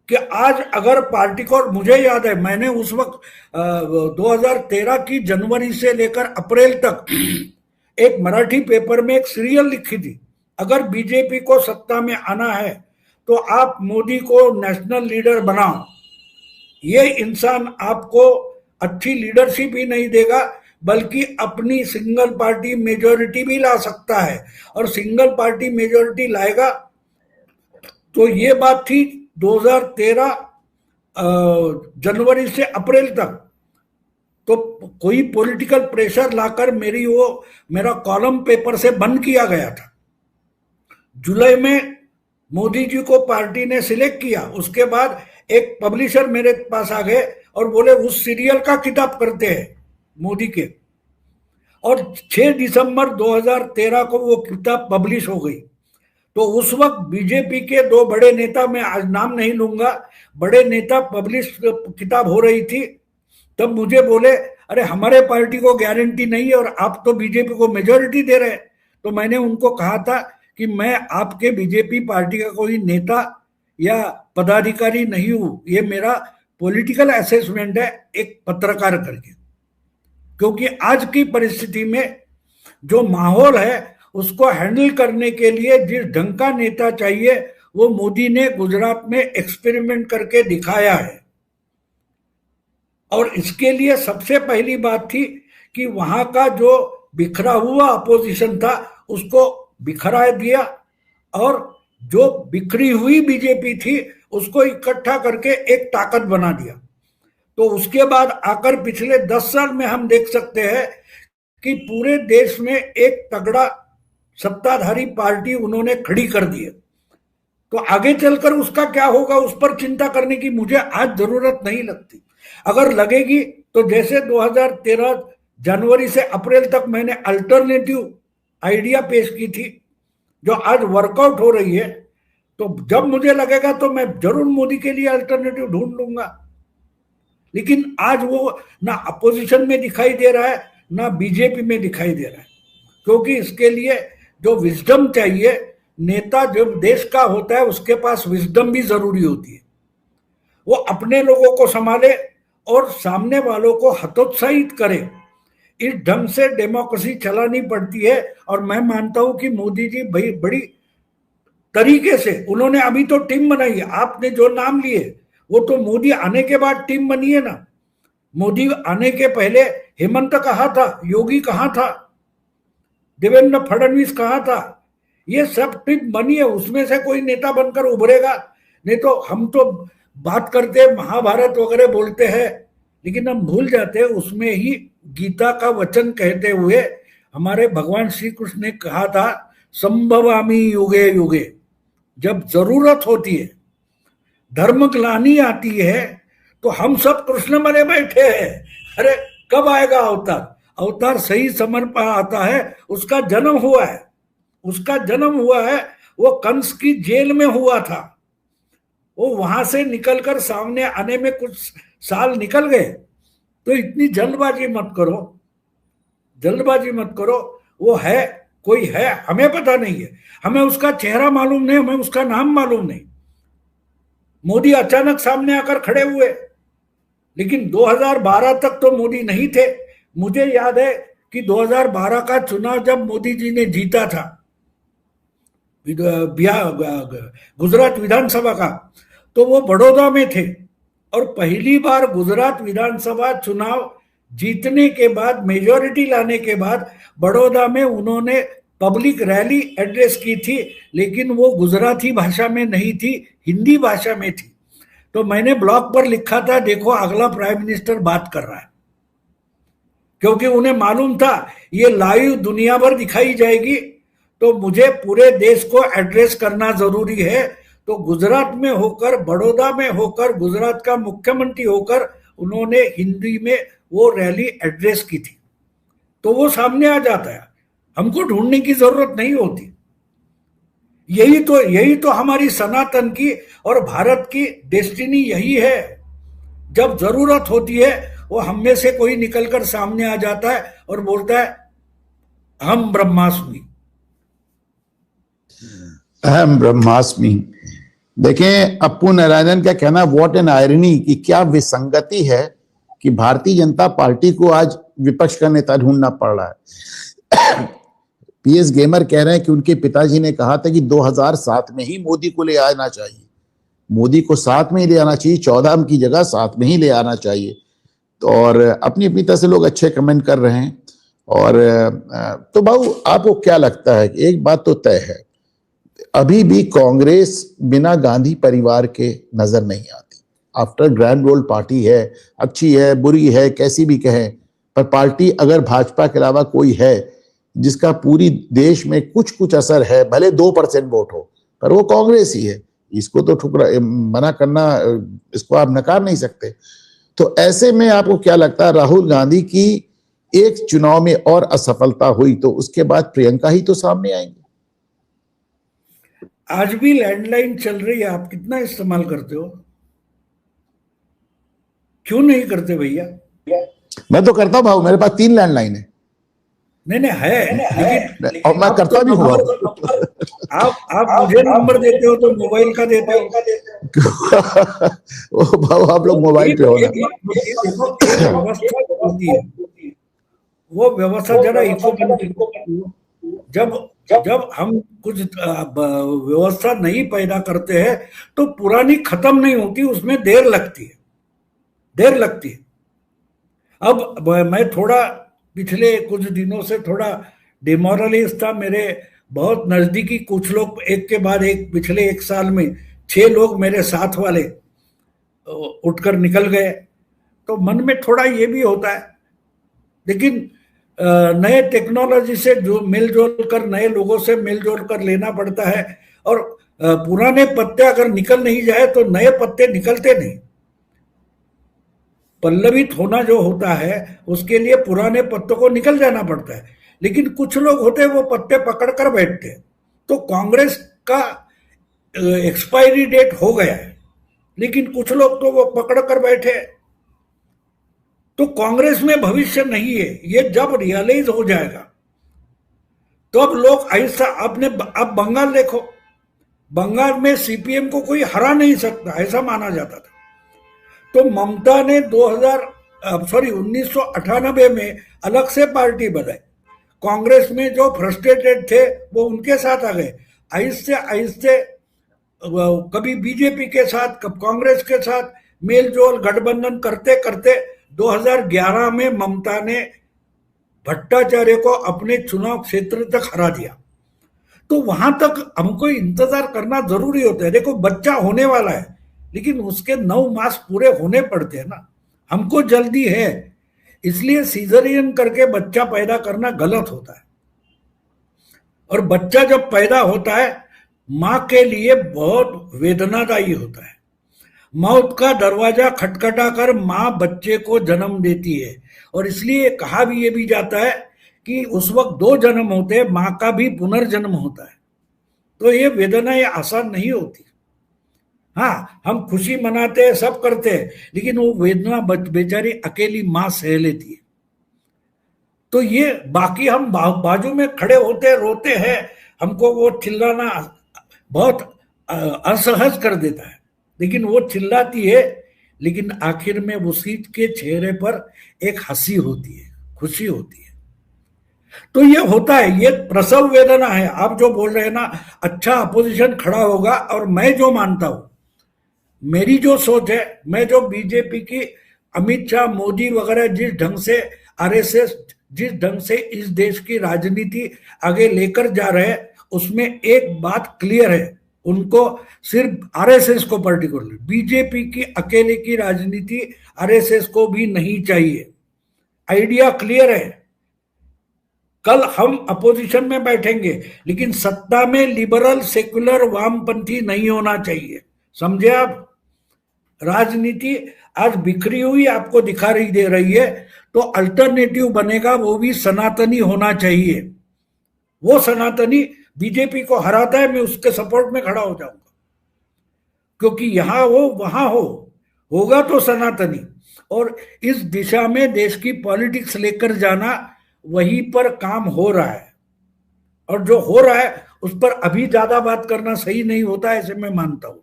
कि आज अगर पार्टी को, और मुझे याद है मैंने उस वक्त 2013 की जनवरी से लेकर अप्रैल तक एक मराठी पेपर में एक सीरियल लिखी थी, अगर बीजेपी को सत्ता में आना है तो आप मोदी को नेशनल लीडर बनाओ। ये इंसान आपको अच्छी लीडरशिप ही नहीं देगा, बल्कि अपनी सिंगल पार्टी मेजोरिटी भी ला सकता है। और सिंगल पार्टी मेजोरिटी लाएगा तो ये बात थी 2013 जनवरी से अप्रैल तक। तो कोई पॉलिटिकल प्रेशर लाकर मेरा कॉलम पेपर से बंद किया गया था। जुलाई में मोदी जी को पार्टी ने सिलेक्ट किया, उसके बाद एक पब्लिशर मेरे पास आ गए और बोले उस सीरियल का किताब करते हैं मोदी के। और 6 दिसंबर 2013 को वो किताब पब्लिश हो गई। तो उस वक्त बीजेपी के 2 बड़े नेता, मैं आज नाम नहीं लूंगा, बड़े नेता पब्लिश किताब हो रही थी, तब मुझे बोले अरे हमारे पार्टी को गारंटी नहीं है और आप तो बीजेपी को मेजोरिटी दे रहे हैं। तो मैंने उनको कहा था कि मैं आपके बीजेपी पार्टी का कोई नेता या पदाधिकारी नहीं हूं, ये मेरा पॉलिटिकल असेसमेंट है एक पत्रकार करके। क्योंकि आज की परिस्थिति में जो माहौल है उसको हैंडल करने के लिए जिस ढंग का नेता चाहिए वो मोदी ने गुजरात में एक्सपेरिमेंट करके दिखाया है। और इसके लिए सबसे पहली बात थी कि वहां का जो बिखरा हुआ अपोजिशन था उसको बिखरा दिया, और जो बिखरी हुई बीजेपी थी उसको इकट्ठा करके एक ताकत बना दिया। तो उसके बाद आकर पिछले 10 साल में हम देख सकते हैं कि पूरे देश में एक तगड़ा सत्ताधारी पार्टी उन्होंने खड़ी कर दी है। तो आगे चलकर उसका क्या होगा उस पर चिंता करने की मुझे आज जरूरत नहीं लगती। अगर लगेगी तो जैसे 2013 जनवरी से अप्रैल तक मैंने अल्टरनेटिव आइडिया पेश की थी जो आज वर्कआउट हो रही है, तो जब मुझे लगेगा तो मैं जरूर मोदी के लिए अल्टरनेटिव ढूंढ लूंगा। लेकिन आज वो ना अपोजिशन में दिखाई दे रहा है, ना बीजेपी में दिखाई दे रहा है, क्योंकि इसके लिए जो विजडम चाहिए, नेता जब देश का होता है उसके पास विजडम भी जरूरी होती है। वो अपने लोगों को संभाले और सामने वालों को हतोत्साहित करे। इस ढंग से डेमोक्रेसी चलानी पड़ती है। और मैं मानता हूं कि मोदी जी भाई बड़ी तरीके से उन्होंने अभी तो टीम बनाई है। आपने जो नाम लिए वो तो मोदी आने के बाद टीम बनी है ना। मोदी आने के पहले हेमंत कहाँ था, योगी कहाँ था, देवेंद्र फडणवीस कहाँ था, ये सब टीम बनी है। उसमें से कोई नेता बनकर उभरेगा। नहीं तो हम तो बात करते महाभारत वगैरह बोलते हैं, लेकिन हम भूल जाते हैं उसमें ही गीता का वचन कहते हुए हमारे भगवान श्री कृष्ण ने कहा था, संभवामि युगे युगे। जब जरूरत होती है, धर्म ग्लानि आती है, तो हम सब कृष्ण बने बैठे हैं। अरे कब आएगा अवतार? अवतार सही समय पर आता है। उसका जन्म हुआ है, उसका जन्म हुआ है, वो कंस की जेल में हुआ था। वो वहां से निकलकर सामने आने में कुछ साल निकल गए। तो इतनी जल्दबाजी मत करो, जल्दबाजी मत करो। वो है, कोई है, हमें पता नहीं है, हमें उसका चेहरा मालूम नहीं, हमें उसका नाम मालूम नहीं। मोदी अचानक सामने आकर खड़े हुए, लेकिन 2012 तक तो मोदी नहीं थे। मुझे याद है कि 2012 का चुनाव जब मोदी जी ने जीता था, गुजरात विधानसभा का, तो वो बड़ौदा में थे। और पहली बार गुजरात विधानसभा चुनाव जीतने के बाद, मेजोरिटी लाने के बाद, बड़ौदा में उन्होंने पब्लिक रैली एड्रेस की थी, लेकिन वो गुजराती भाषा में नहीं थी, हिंदी भाषा में थी। तो मैंने ब्लॉग पर लिखा था, देखो अगला प्राइम मिनिस्टर बात कर रहा है, क्योंकि उन्हें मालूम था ये लाइव दुनिया भर दिखाई जाएगी, तो मुझे पूरे देश को एड्रेस करना जरूरी है। तो गुजरात में होकर, बड़ौदा में होकर, गुजरात का मुख्यमंत्री होकर उन्होंने हिंदी में वो रैली एड्रेस की थी। तो वो सामने आ जाता है, हमको ढूंढने की जरूरत नहीं होती। यही तो हमारी सनातन की और भारत की डेस्टिनी यही है। जब जरूरत होती है वो हम में से कोई निकलकर सामने आ जाता है और बोलता है हम ब्रह्मास्मि। अहम ब्रह्मास्मि। देखें, अप्पू नारायणन का कहना, व्हाट एन आयरनी, कि क्या विसंगति है कि भारतीय जनता पार्टी को आज विपक्ष का नेता ढूंढना पड़ रहा है। पीएस गेमर कह रहे हैं कि उनके पिताजी ने कहा था कि 2007 में ही मोदी को ले आना चाहिए, मोदी को साथ में ही ले आना चाहिए, 14 की जगह साथ में ही ले आना चाहिए। तो और अपनी अपनी तरह से लोग अच्छे कमेंट कर रहे हैं। और तो बाबू, आपको क्या लगता है? एक बात तो तय है, अभी भी कांग्रेस बिना गांधी परिवार के नजर नहीं आती। आफ्टर ग्रैंड ओल्ड पार्टी है, अच्छी है, बुरी है, कैसी भी कहें, पर पार्टी अगर भाजपा के अलावा कोई है जिसका पूरी देश में कुछ कुछ असर है, भले 2% वोट हो, पर वो कांग्रेस ही है। इसको तो ठुकरा मना करना, इसको आप नकार नहीं सकते। तो ऐसे में आपको क्या लगता है, राहुल गांधी की एक चुनाव में और असफलता हुई तो उसके बाद प्रियंका ही तो सामने आएंगे? आज भी लैंडलाइन चल रही है, आप कितना इस्तेमाल करते हो? क्यों नहीं करते भैया? मैं तो करता हूं भाऊ, मेरे पास 3 लैंडलाइन है। नहीं है, लेकिन और मैं करता भी हूँ। आप मुझे नंबर देते हो तो मोबाइल का देते हो। ओ भाऊ, आप लोग मोबाइल पे हो ना। व्यवस्था होती है, वो व्यवस्था जरा जब जब हम कुछ व्यवस्था नहीं पैदा करते हैं तो पुरानी खत्म नहीं होती, उसमें देर लगती है। अब मैं थोड़ा पिछले कुछ दिनों से थोड़ा डिमोरलाइज था। मेरे बहुत नजदीकी कुछ लोग एक के बाद एक, पिछले 1 साल में 6 लोग मेरे साथ वाले उठकर निकल गए, तो मन में थोड़ा ये भी होता है। लेकिन नए टेक्नोलॉजी से जो मिलजुल कर, नए लोगों से मिलजुल कर लेना पड़ता है। और पुराने पत्ते अगर निकल नहीं जाए तो नए पत्ते निकलते नहीं। पल्लवित होना जो होता है उसके लिए पुराने पत्तों को निकल जाना पड़ता है। लेकिन कुछ लोग होते हैं वो पत्ते पकड़ कर बैठते हैं। तो कांग्रेस का एक्सपायरी डेट हो गया है, लेकिन कुछ लोग तो वो पकड़ कर बैठे। तो कांग्रेस में भविष्य नहीं है, ये जब रियलाइज हो जाएगा तो अब लोग ऐसा अपने, अब बंगाल देखो, बंगाल में सीपीएम को कोई हरा नहीं सकता ऐसा माना जाता था। तो ममता ने 1998 में अलग से पार्टी बनाई, कांग्रेस में जो फ्रस्ट्रेटेड थे वो उनके साथ आ गए, आहिस्ते आहिस्ते कभी बीजेपी के साथ कभी कांग्रेस के साथ मेल जोल गठबंधन करते करते 2011 में ममता ने भट्टाचार्य को अपने चुनाव क्षेत्र तक हरा दिया। तो वहां तक हमको इंतजार करना जरूरी होता है। देखो बच्चा होने वाला है, लेकिन उसके 9 मास पूरे होने पड़ते हैं ना। हमको जल्दी है, इसलिए सीजरियन करके बच्चा पैदा करना गलत होता है। और बच्चा जब पैदा होता है मां के लिए बहुत वेदनादायी होता है। मौत का दरवाजा खटखटाकर मां बच्चे को जन्म देती है, और इसलिए कहा भी ये भी जाता है कि उस वक्त 2 जन्म होते हैं, मां का भी पुनर्जन्म होता है। तो ये वेदना ये आसान नहीं होती। हाँ, हम खुशी मनाते हैं, सब करते हैं, लेकिन वो वेदना बेचारी अकेली मां सह लेती है। तो ये बाकी हम बाजू में खड़े होते रोते हैं, हमको वो चिल्लाना बहुत असहज कर देता है, लेकिन वो चिल्लाती है, लेकिन आखिर में उसी के चेहरे पर एक हंसी होती है, खुशी होती है। तो ये होता है, ये प्रसव वेदना है। आप जो बोल रहे हैं ना, अच्छा अपोजिशन खड़ा होगा, और मैं जो मानता हूं, मेरी जो सोच है, मैं जो बीजेपी की अमित शाह मोदी वगैरह जिस ढंग से आरएसएस जिस ढंग से इस देश की राजनीति आगे लेकर जा रहे हैं, उसमें एक बात क्लियर है, उनको सिर्फ आरएसएस को पर्टिकुलर, बीजेपी की अकेले की राजनीति आरएसएस को भी नहीं चाहिए। आइडिया क्लियर है, कल हम अपोजिशन में बैठेंगे, लेकिन सत्ता में लिबरल सेकुलर वामपंथी नहीं होना चाहिए। समझे आप? राजनीति आज बिखरी हुई आपको दिखाई दे रही है, तो अल्टरनेटिव बनेगा, वो भी सनातनी होना चाहिए। वो सनातनी बीजेपी को हराता है, मैं उसके सपोर्ट में खड़ा हो जाऊंगा, क्योंकि यहां हो वहां होगा तो सनातनी। और इस दिशा में देश की पॉलिटिक्स लेकर जाना, वहीं पर काम हो रहा है, और जो हो रहा है उस पर अभी ज्यादा बात करना सही नहीं होता है, ऐसे मैं मानता हूं।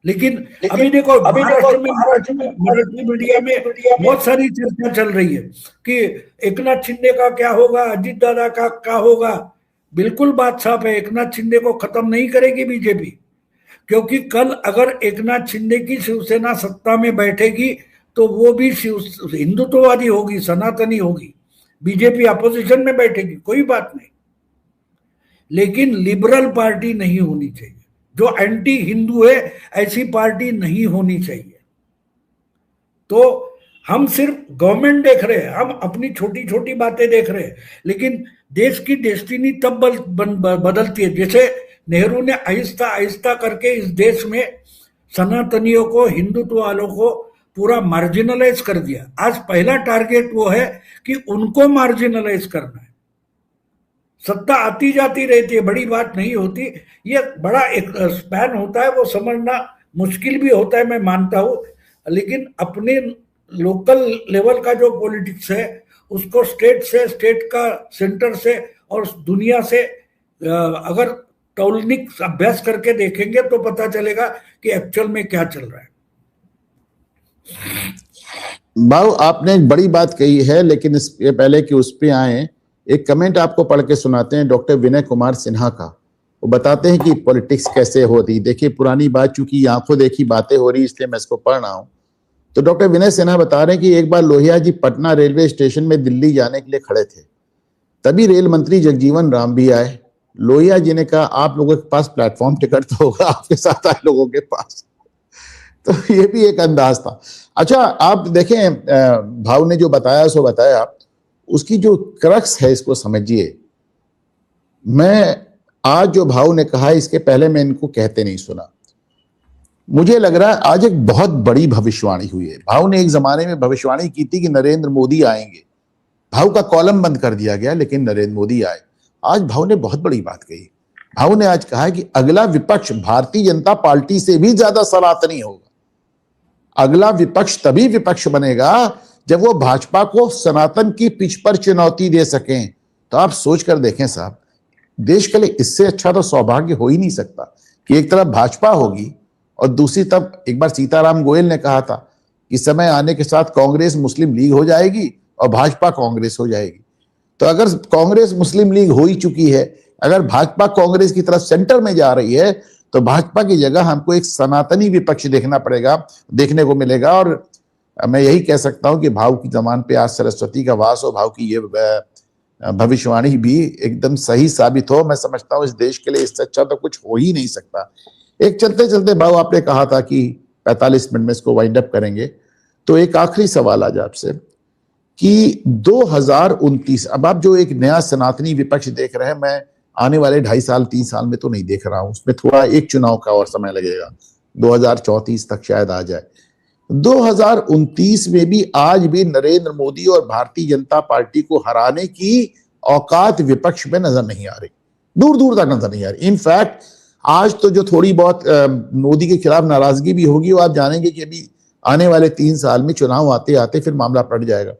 लेकिन अभी देखो महाराष्ट्र में मराठी मीडिया में बहुत सारी चर्चा चल रही है कि एकनाथ शिंदे का क्या होगा, अजित दादा का क्या होगा। बिल्कुल बात साफ है, एकनाथ शिंदे को खत्म नहीं करेगी बीजेपी, क्योंकि कल अगर एकनाथ शिंदे की शिवसेना सत्ता में बैठेगी तो वो भी हिंदुत्ववादी होगी, सनातनी होगी। बीजेपी अपोजिशन में बैठेगी, कोई बात नहीं, लेकिन लिबरल पार्टी नहीं होनी चाहिए। जो एंटी हिंदू है, ऐसी पार्टी नहीं होनी चाहिए। तो हम सिर्फ गवर्नमेंट देख रहे हैं, हम अपनी छोटी छोटी बातें देख रहे हैं, लेकिन देश की डेस्टिनी तब बदलती है। जैसे नेहरू ने आहिस्ता आहिस्ता करके इस देश में सनातनियों को, हिंदुत्व वालों को पूरा मार्जिनलाइज कर दिया। आज पहला टारगेट वो है कि उनको मार्जिनलाइज करना है। सत्ता आती जाती रहती है, बड़ी बात नहीं होती, ये बड़ा एक स्पैन होता है, वो समझना मुश्किल भी होता है, मैं मानता हूं। लेकिन अपने लोकल लेवल का जो पॉलिटिक्स है, उसको स्टेट से, स्टेट का सेंटर से और दुनिया से अगर टॉलनिक अभ्यास करके देखेंगे तो पता चलेगा कि एक्चुअल में क्या चल रहा है। भाऊ, आपने एक बड़ी बात कही है, लेकिन इसके पहले कि उस पे आए, एक कमेंट आपको पढ़ के सुनाते हैं डॉक्टर विनय कुमार सिन्हा का। वो बताते हैं कि पॉलिटिक्स कैसे होती। देखिए, पुरानी बात, चूंकि आंखों देखी बातें हो रही, इसलिए मैं इसको पढ़ रहा हूं। तो डॉक्टर विनय सिन्हा बता रहे हैं कि एक बार लोहिया जी पटना रेलवे स्टेशन में दिल्ली जाने के लिए खड़े थे, तभी रेल मंत्री जगजीवन राम भी आए। लोहिया जी ने कहा, आप लोगों के पास प्लेटफॉर्म टिकट तो होगा, आपके साथ आए लोगों के पास। तो ये भी एक अंदाज था। अच्छा, आप देखें, भाव ने जो बताया सो बताया, उसकी जो क्रक्स है इसको समझिए। मैं आज जो भाव ने कहा, इसके पहले मैं इनको कहते नहीं सुना। मुझे लग रहा है आज एक बहुत बड़ी भविष्यवाणी हुई है। भाव ने एक जमाने में भविष्यवाणी की थी कि नरेंद्र मोदी आएंगे, भाव का कॉलम बंद कर दिया गया, लेकिन नरेंद्र मोदी आए। आज भाव ने बहुत बड़ी बात कही। भाऊ ने आज कहा है कि अगला विपक्ष भारतीय जनता पार्टी से भी ज्यादा सनातनी होगा। अगला विपक्ष तभी विपक्ष बनेगा जब वो भाजपा को सनातन की पिच पर चुनौती दे सकें। तो आप सोच कर देखें साहब, देश के लिए इससे अच्छा तो सौभाग्य हो ही नहीं सकता कि एक तरफ भाजपा होगी और दूसरी तरफ, एक बार सीताराम गोयल ने कहा था कि समय आने के साथ कांग्रेस मुस्लिम लीग हो जाएगी और भाजपा कांग्रेस हो जाएगी। तो अगर कांग्रेस मुस्लिम लीग हो ही चुकी है, अगर भाजपा कांग्रेस की तरफ सेंटर में जा रही है, तो भाजपा की जगह हमको एक सनातनी विपक्ष देखने को मिलेगा। और मैं यही कह सकता हूं कि भाव की जबान पे आज सरस्वती का वास हो, भाव की ये भविष्यवाणी भी एकदम सही साबित हो। मैं समझता हूं इस देश के लिए इससे अच्छा तो कुछ हो ही नहीं सकता। एक चलते चलते भाव, आपने कहा था कि 45 मिनट में इसको वाइंड अप करेंगे, तो एक आखिरी सवाल आज आपसे कि 2029, अब आप जो एक नया सनातनी विपक्ष देख रहे हैं, मैं आने वाले 2.5 साल 3 साल में तो नहीं देख रहा हूं, उसमें थोड़ा एक चुनाव का और समय लगेगा, 2034 तक शायद आ जाए। 2029 में भी आज भी नरेंद्र मोदी और भारतीय जनता पार्टी को हराने की औकात विपक्ष में नजर नहीं आ रही, दूर दूर तक नजर नहीं आ रही। इनफैक्ट आज तो जो थोड़ी बहुत मोदी के खिलाफ नाराजगी भी होगी, वो आप जानेंगे कि अभी आने वाले 3 साल में चुनाव आते आते फिर मामला पलट जाएगा।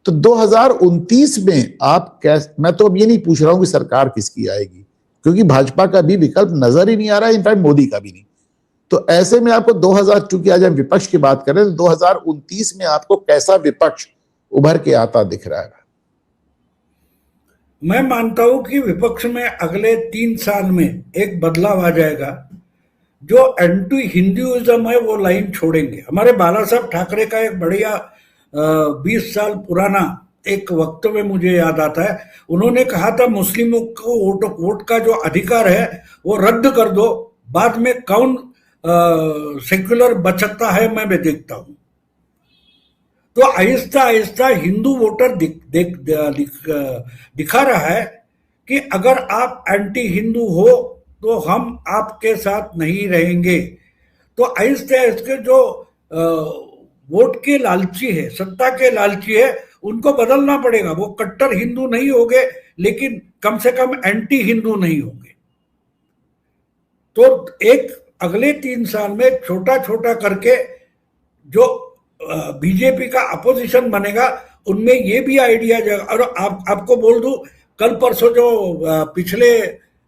तो 2029 में आप मैं तो अब ये नहीं पूछ रहा हूं कि सरकार किसकी आएगी, क्योंकि भाजपा का भी विकल्प नजर ही नहीं आ रहा है, इनफैक्ट मोदी का भी नहीं। तो ऐसे में आपको 2000, चूंकि आज हम विपक्ष की बात करें, तो 2029 में आपको कैसा विपक्ष उभर के आता दिख रहा है? मैं मानता हूं कि विपक्ष में अगले 3 साल में एक बदलाव आ जाएगा। जो एंटी हिंदुइज्म है वो लाइन छोड़ेंगे। हमारे बाला साहब ठाकरे का एक बढ़िया 20 साल पुराना एक वक्तव्य मुझे याद आता है। उन्होंने कहा था मुस्लिमों को वोट का जो अधिकार है वो रद्द कर दो, बाद में कौन सेक्युलर बचता है मैं भी देखता हूं। तो आहिस्ता आहिस्ता हिंदू वोटर दिखा रहा है कि अगर आप एंटी हिंदू हो तो हम आपके साथ नहीं रहेंगे। तो आहिस्ते आहिस्ते जो वोट के लालची है, सत्ता के लालची है, उनको बदलना पड़ेगा। वो कट्टर हिंदू नहीं होंगे, लेकिन कम से कम एंटी हिंदू नहीं होंगे। तो एक अगले 3 साल में छोटा छोटा करके जो बीजेपी का अपोजिशन बनेगा, उनमें ये भी आइडिया जाएगा। और आपको बोल दूं, कल परसों जो पिछले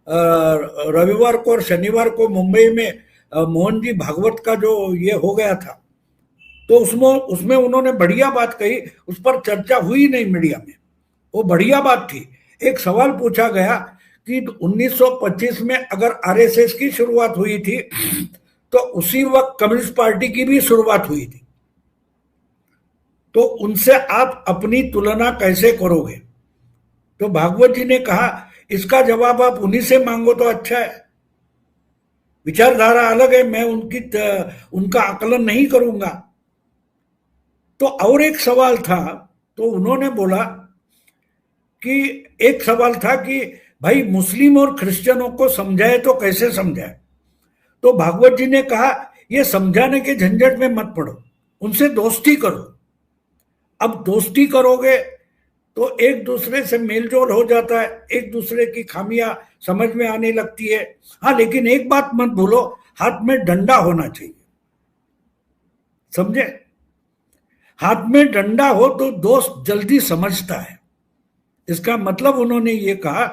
रविवार को और शनिवार को मुंबई में मोहन जी भागवत का जो ये हो गया था, तो उसमें उन्होंने बढ़िया बात कही, उस पर चर्चा हुई नहीं मीडिया में, वो बढ़िया बात थी। एक सवाल पूछा गया कि 1925 में अगर आरएसएस की शुरुआत हुई थी तो उसी वक्त कम्युनिस्ट पार्टी की भी शुरुआत हुई थी, तो उनसे आप अपनी तुलना कैसे करोगे? तो भागवत जी ने कहा इसका जवाब आप उन्हीं से मांगो तो अच्छा है। विचारधारा अलग है, मैं उनका आकलन नहीं करूंगा। तो और एक सवाल था, तो उन्होंने बोला कि एक सवाल था कि भाई मुस्लिम और क्रिश्चियनों को समझाए तो कैसे समझाए? तो भागवत जी ने कहा ये समझाने के झंझट में मत पड़ो, उनसे दोस्ती करो। अब दोस्ती करोगे तो एक दूसरे से मेलजोल हो जाता है, एक दूसरे की खामियां समझ में आने लगती है। हाँ, लेकिन एक बात मत भूलो, हाथ में डंडा होना चाहिए, समझे? हाथ में डंडा हो तो दोस्त जल्दी समझता है। इसका मतलब उन्होंने ये कहा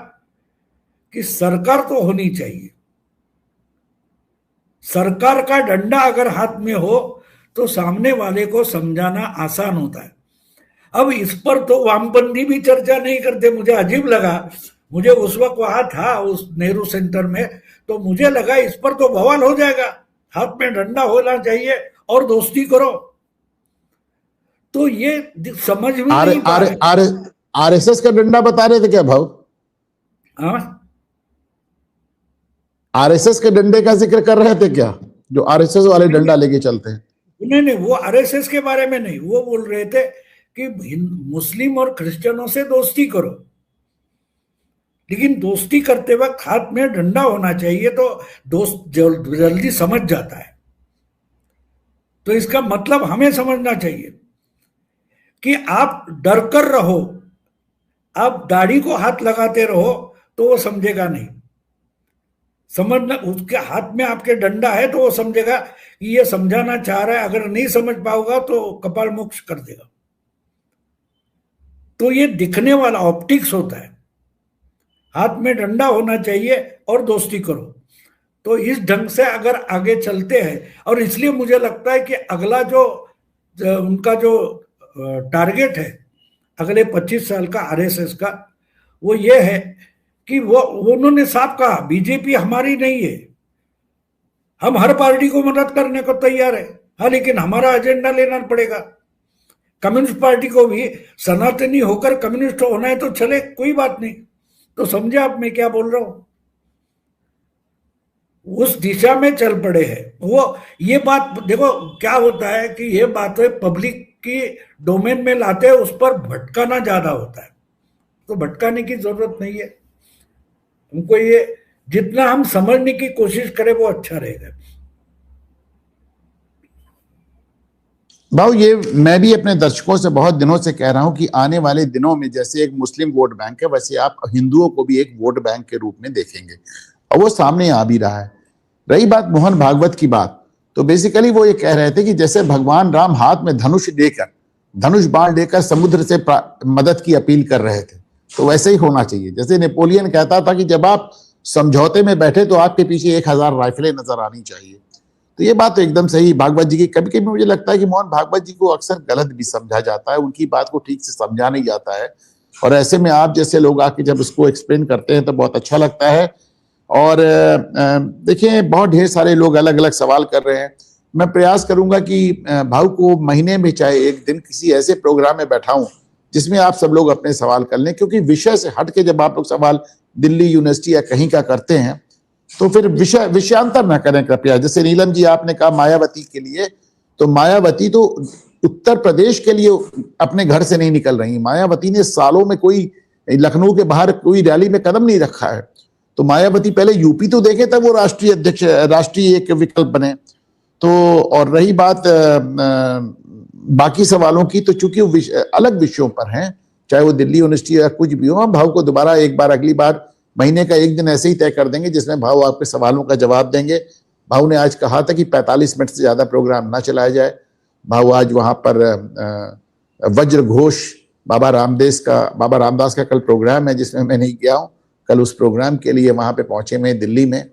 कि सरकार तो होनी चाहिए, सरकार का डंडा अगर हाथ में हो तो सामने वाले को समझाना आसान होता है। अब इस पर तो वामपंथी भी चर्चा नहीं करते। मुझे अजीब लगा, मुझे उस वक्त वहां था उस नेहरू सेंटर में, तो मुझे लगा इस पर तो बवाल हो जाएगा, हाथ में डंडा होना चाहिए और दोस्ती करो। तो ये समझ में नहीं पा रहे। आरएसएस का डंडा बता रहे थे क्या भाव? हाँ, आरएसएस के डंडे का जिक्र कर रहे थे क्या, जो आरएसएस वाले डंडा लेके चलते हैं? नहीं, वो आरएसएस के बारे में नहीं, वो बोल रहे थे कि मुस्लिम और क्रिश्चियनों से दोस्ती करो, लेकिन दोस्ती करते वक्त हाथ में डंडा होना चाहिए, तो दोस्त जल्दी समझ जाता है। तो इसका मतलब हमें समझना चाहिए कि आप डर कर रहो, आप दाढ़ी को हाथ लगाते रहो तो वो समझेगा नहीं। समझना, उसके हाथ में आपके डंडा है तो वो समझेगा कि ये समझाना चाह रहा है, अगर नहीं समझ पाओगा तो कपाल मोक्ष कर देगा। तो ये दिखने वाला ऑप्टिक्स होता है, हाथ में डंडा होना चाहिए और दोस्ती करो। तो इस ढंग से अगर आगे चलते हैं, और इसलिए मुझे लगता है कि अगला जो उनका जो टारगेट है अगले 25 साल का आरएसएस का, वो ये है कि वो उन्होंने साफ कहा बीजेपी हमारी नहीं है, हम हर पार्टी को मदद करने को तैयार है, हाँ लेकिन हमारा एजेंडा लेना पड़ेगा। कम्युनिस्ट पार्टी को भी सनातनी होकर कम्युनिस्ट होना है तो चले, कोई बात नहीं। तो समझे आप मैं क्या बोल रहा हूं? उस दिशा में चल पड़े हैं वो। ये बात देखो क्या होता है कि ये बातें पब्लिक की डोमेन में लाते हैं, उस पर भटकाना ज्यादा होता है। तो भटकाने की जरूरत नहीं है हमको, ये जितना हम समझने की कोशिश करें वो अच्छा रहेगा। भाऊ, ये मैं भी अपने दर्शकों से बहुत दिनों से कह रहा हूं कि आने वाले दिनों में जैसे एक मुस्लिम वोट बैंक है, वैसे आप हिंदुओं को भी एक वोट बैंक के रूप में देखेंगे, और वो सामने आ भी रहा है। रही बात मोहन भागवत की बात, तो बेसिकली वो ये कह रहे थे कि जैसे भगवान राम हाथ में धनुष बाण लेकर समुद्र से मदद की अपील कर रहे थे, तो वैसे ही होना चाहिए। जैसे नेपोलियन कहता था कि जब आप समझौते में बैठे तो आपके पीछे 1000 राइफलें नजर आनी चाहिए। तो ये बात तो एकदम सही भागवत जी की। कभी कभी मुझे लगता है कि मोहन भागवत जी को अक्सर गलत भी समझा जाता है, उनकी बात को ठीक से समझा नहीं जाता है, और ऐसे में आप जैसे लोग आके जब उसको एक्सप्लेन करते हैं तो बहुत अच्छा लगता है। और देखिए बहुत ढेर सारे लोग अलग अलग सवाल कर रहे हैं। मैं प्रयास करूंगा कि भाऊ को महीने में चाहे एक दिन किसी ऐसे प्रोग्राम में बैठाऊं जिसमें आप सब लोग अपने सवाल कर लें, क्योंकि विषय से हट के जब आप लोग सवाल दिल्ली यूनिवर्सिटी या कहीं का करते हैं तो फिर विषयांतर ना करें कृपया। जैसे नीलम जी आपने कहा मायावती के लिए, तो मायावती तो उत्तर प्रदेश के लिए अपने घर से नहीं निकल रही। मायावती ने सालों में कोई लखनऊ के बाहर कोई रैली में कदम नहीं रखा है। तो मायावती पहले यूपी तो देखे तब वो राष्ट्रीय अध्यक्ष, राष्ट्रीय एक विकल्प बने। तो और रही बात बाकी सवालों की, तो चूंकि अलग विषयों पर हैं, चाहे वो दिल्ली यूनिवर्सिटी या कुछ भी हो, हम भाव को दोबारा एक बार अगली बार महीने का एक दिन ऐसे ही तय कर देंगे जिसमें भाव आपके सवालों का जवाब देंगे। भाव ने आज कहा था कि 45 मिनट से ज्यादा प्रोग्राम ना चलाया जाए। भाव आज वहां पर वज्र घोष बाबा रामदास का कल प्रोग्राम है जिसमें मैं नहीं गया हूं। कल उस प्रोग्राम के लिए वहां पे पहुंचे मैं दिल्ली में।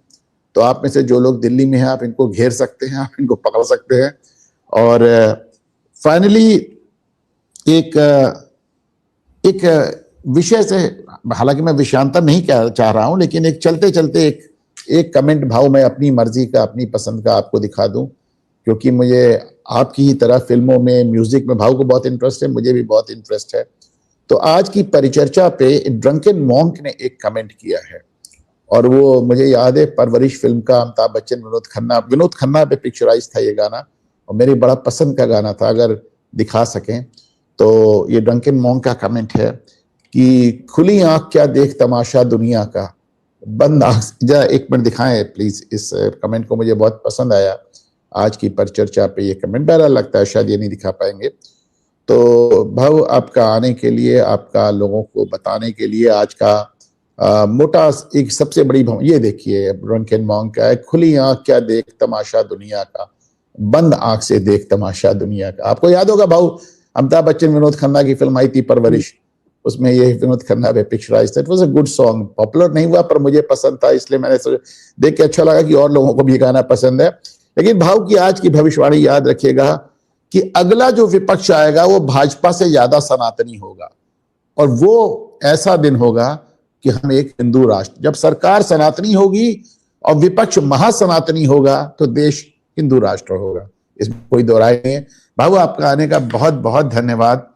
तो आप में से जो लोग दिल्ली में हैं आप इनको घेर सकते हैं, आप इनको पकड़ सकते हैं। और फाइनली एक विषय से, हालांकि मैं विषयांतर नहीं चाह रहा हूं, लेकिन एक चलते चलते एक कमेंट भाव मैं अपनी मर्जी का, अपनी पसंद का आपको दिखा दूं, क्योंकि मुझे आपकी ही तरह फिल्मों में, म्यूजिक में भाव को बहुत इंटरेस्ट है, मुझे भी बहुत इंटरेस्ट है। तो आज की परिचर्चा पे ड्रंकन मॉन्क ने एक कमेंट किया है, और वो मुझे याद है परवरिश फिल्म का, अमिताभ बच्चन विनोद खन्ना पे पिक्चराइज था ये गाना, और मेरी बड़ा पसंद का गाना था। अगर दिखा सकें तो ये ड्रंकन मॉन्क का कमेंट है कि खुली आंख क्या देख तमाशा दुनिया का, बंद आंख। जरा एक मिनट दिखाएं प्लीज इस कमेंट को, मुझे बहुत पसंद आया आज की परिचर्चा पे ये कमेंट। बहरहाल लगता है शायद ये नहीं दिखा पाएंगे। तो भाव आपका आने के लिए, आपका लोगों को बताने के लिए आज का मोटा एक सबसे बड़ी ये देखिए ड्रंकन मॉन्क का है, खुली आंख क्या देख तमाशा दुनिया का, बंद आंख से देख तमाशा दुनिया का। आपको याद होगा भाव अमिताभ बच्चन विनोद खन्ना की फिल्म आई थी परवरिश, उसमें ये विनोद खन्ना पे पिक्चराइज था। It was a good song, popular नहीं हुआ पर मुझे पसंद था, इसलिए मैंने देख के अच्छा लगा कि और लोगों को भी गाना पसंद है। लेकिन भाव की आज की भविष्यवाणी याद रखिएगा कि अगला जो विपक्ष आएगा वो भाजपा से ज्यादा सनातनी होगा, और वो ऐसा दिन होगा कि हम एक हिंदू राष्ट्र, जब सरकार सनातनी होगी और विपक्ष महासनातनी होगा तो देश हिंदू राष्ट्र होगा, इसमें कोई दो राय नहीं है। भाव आपका आने का बहुत बहुत धन्यवाद।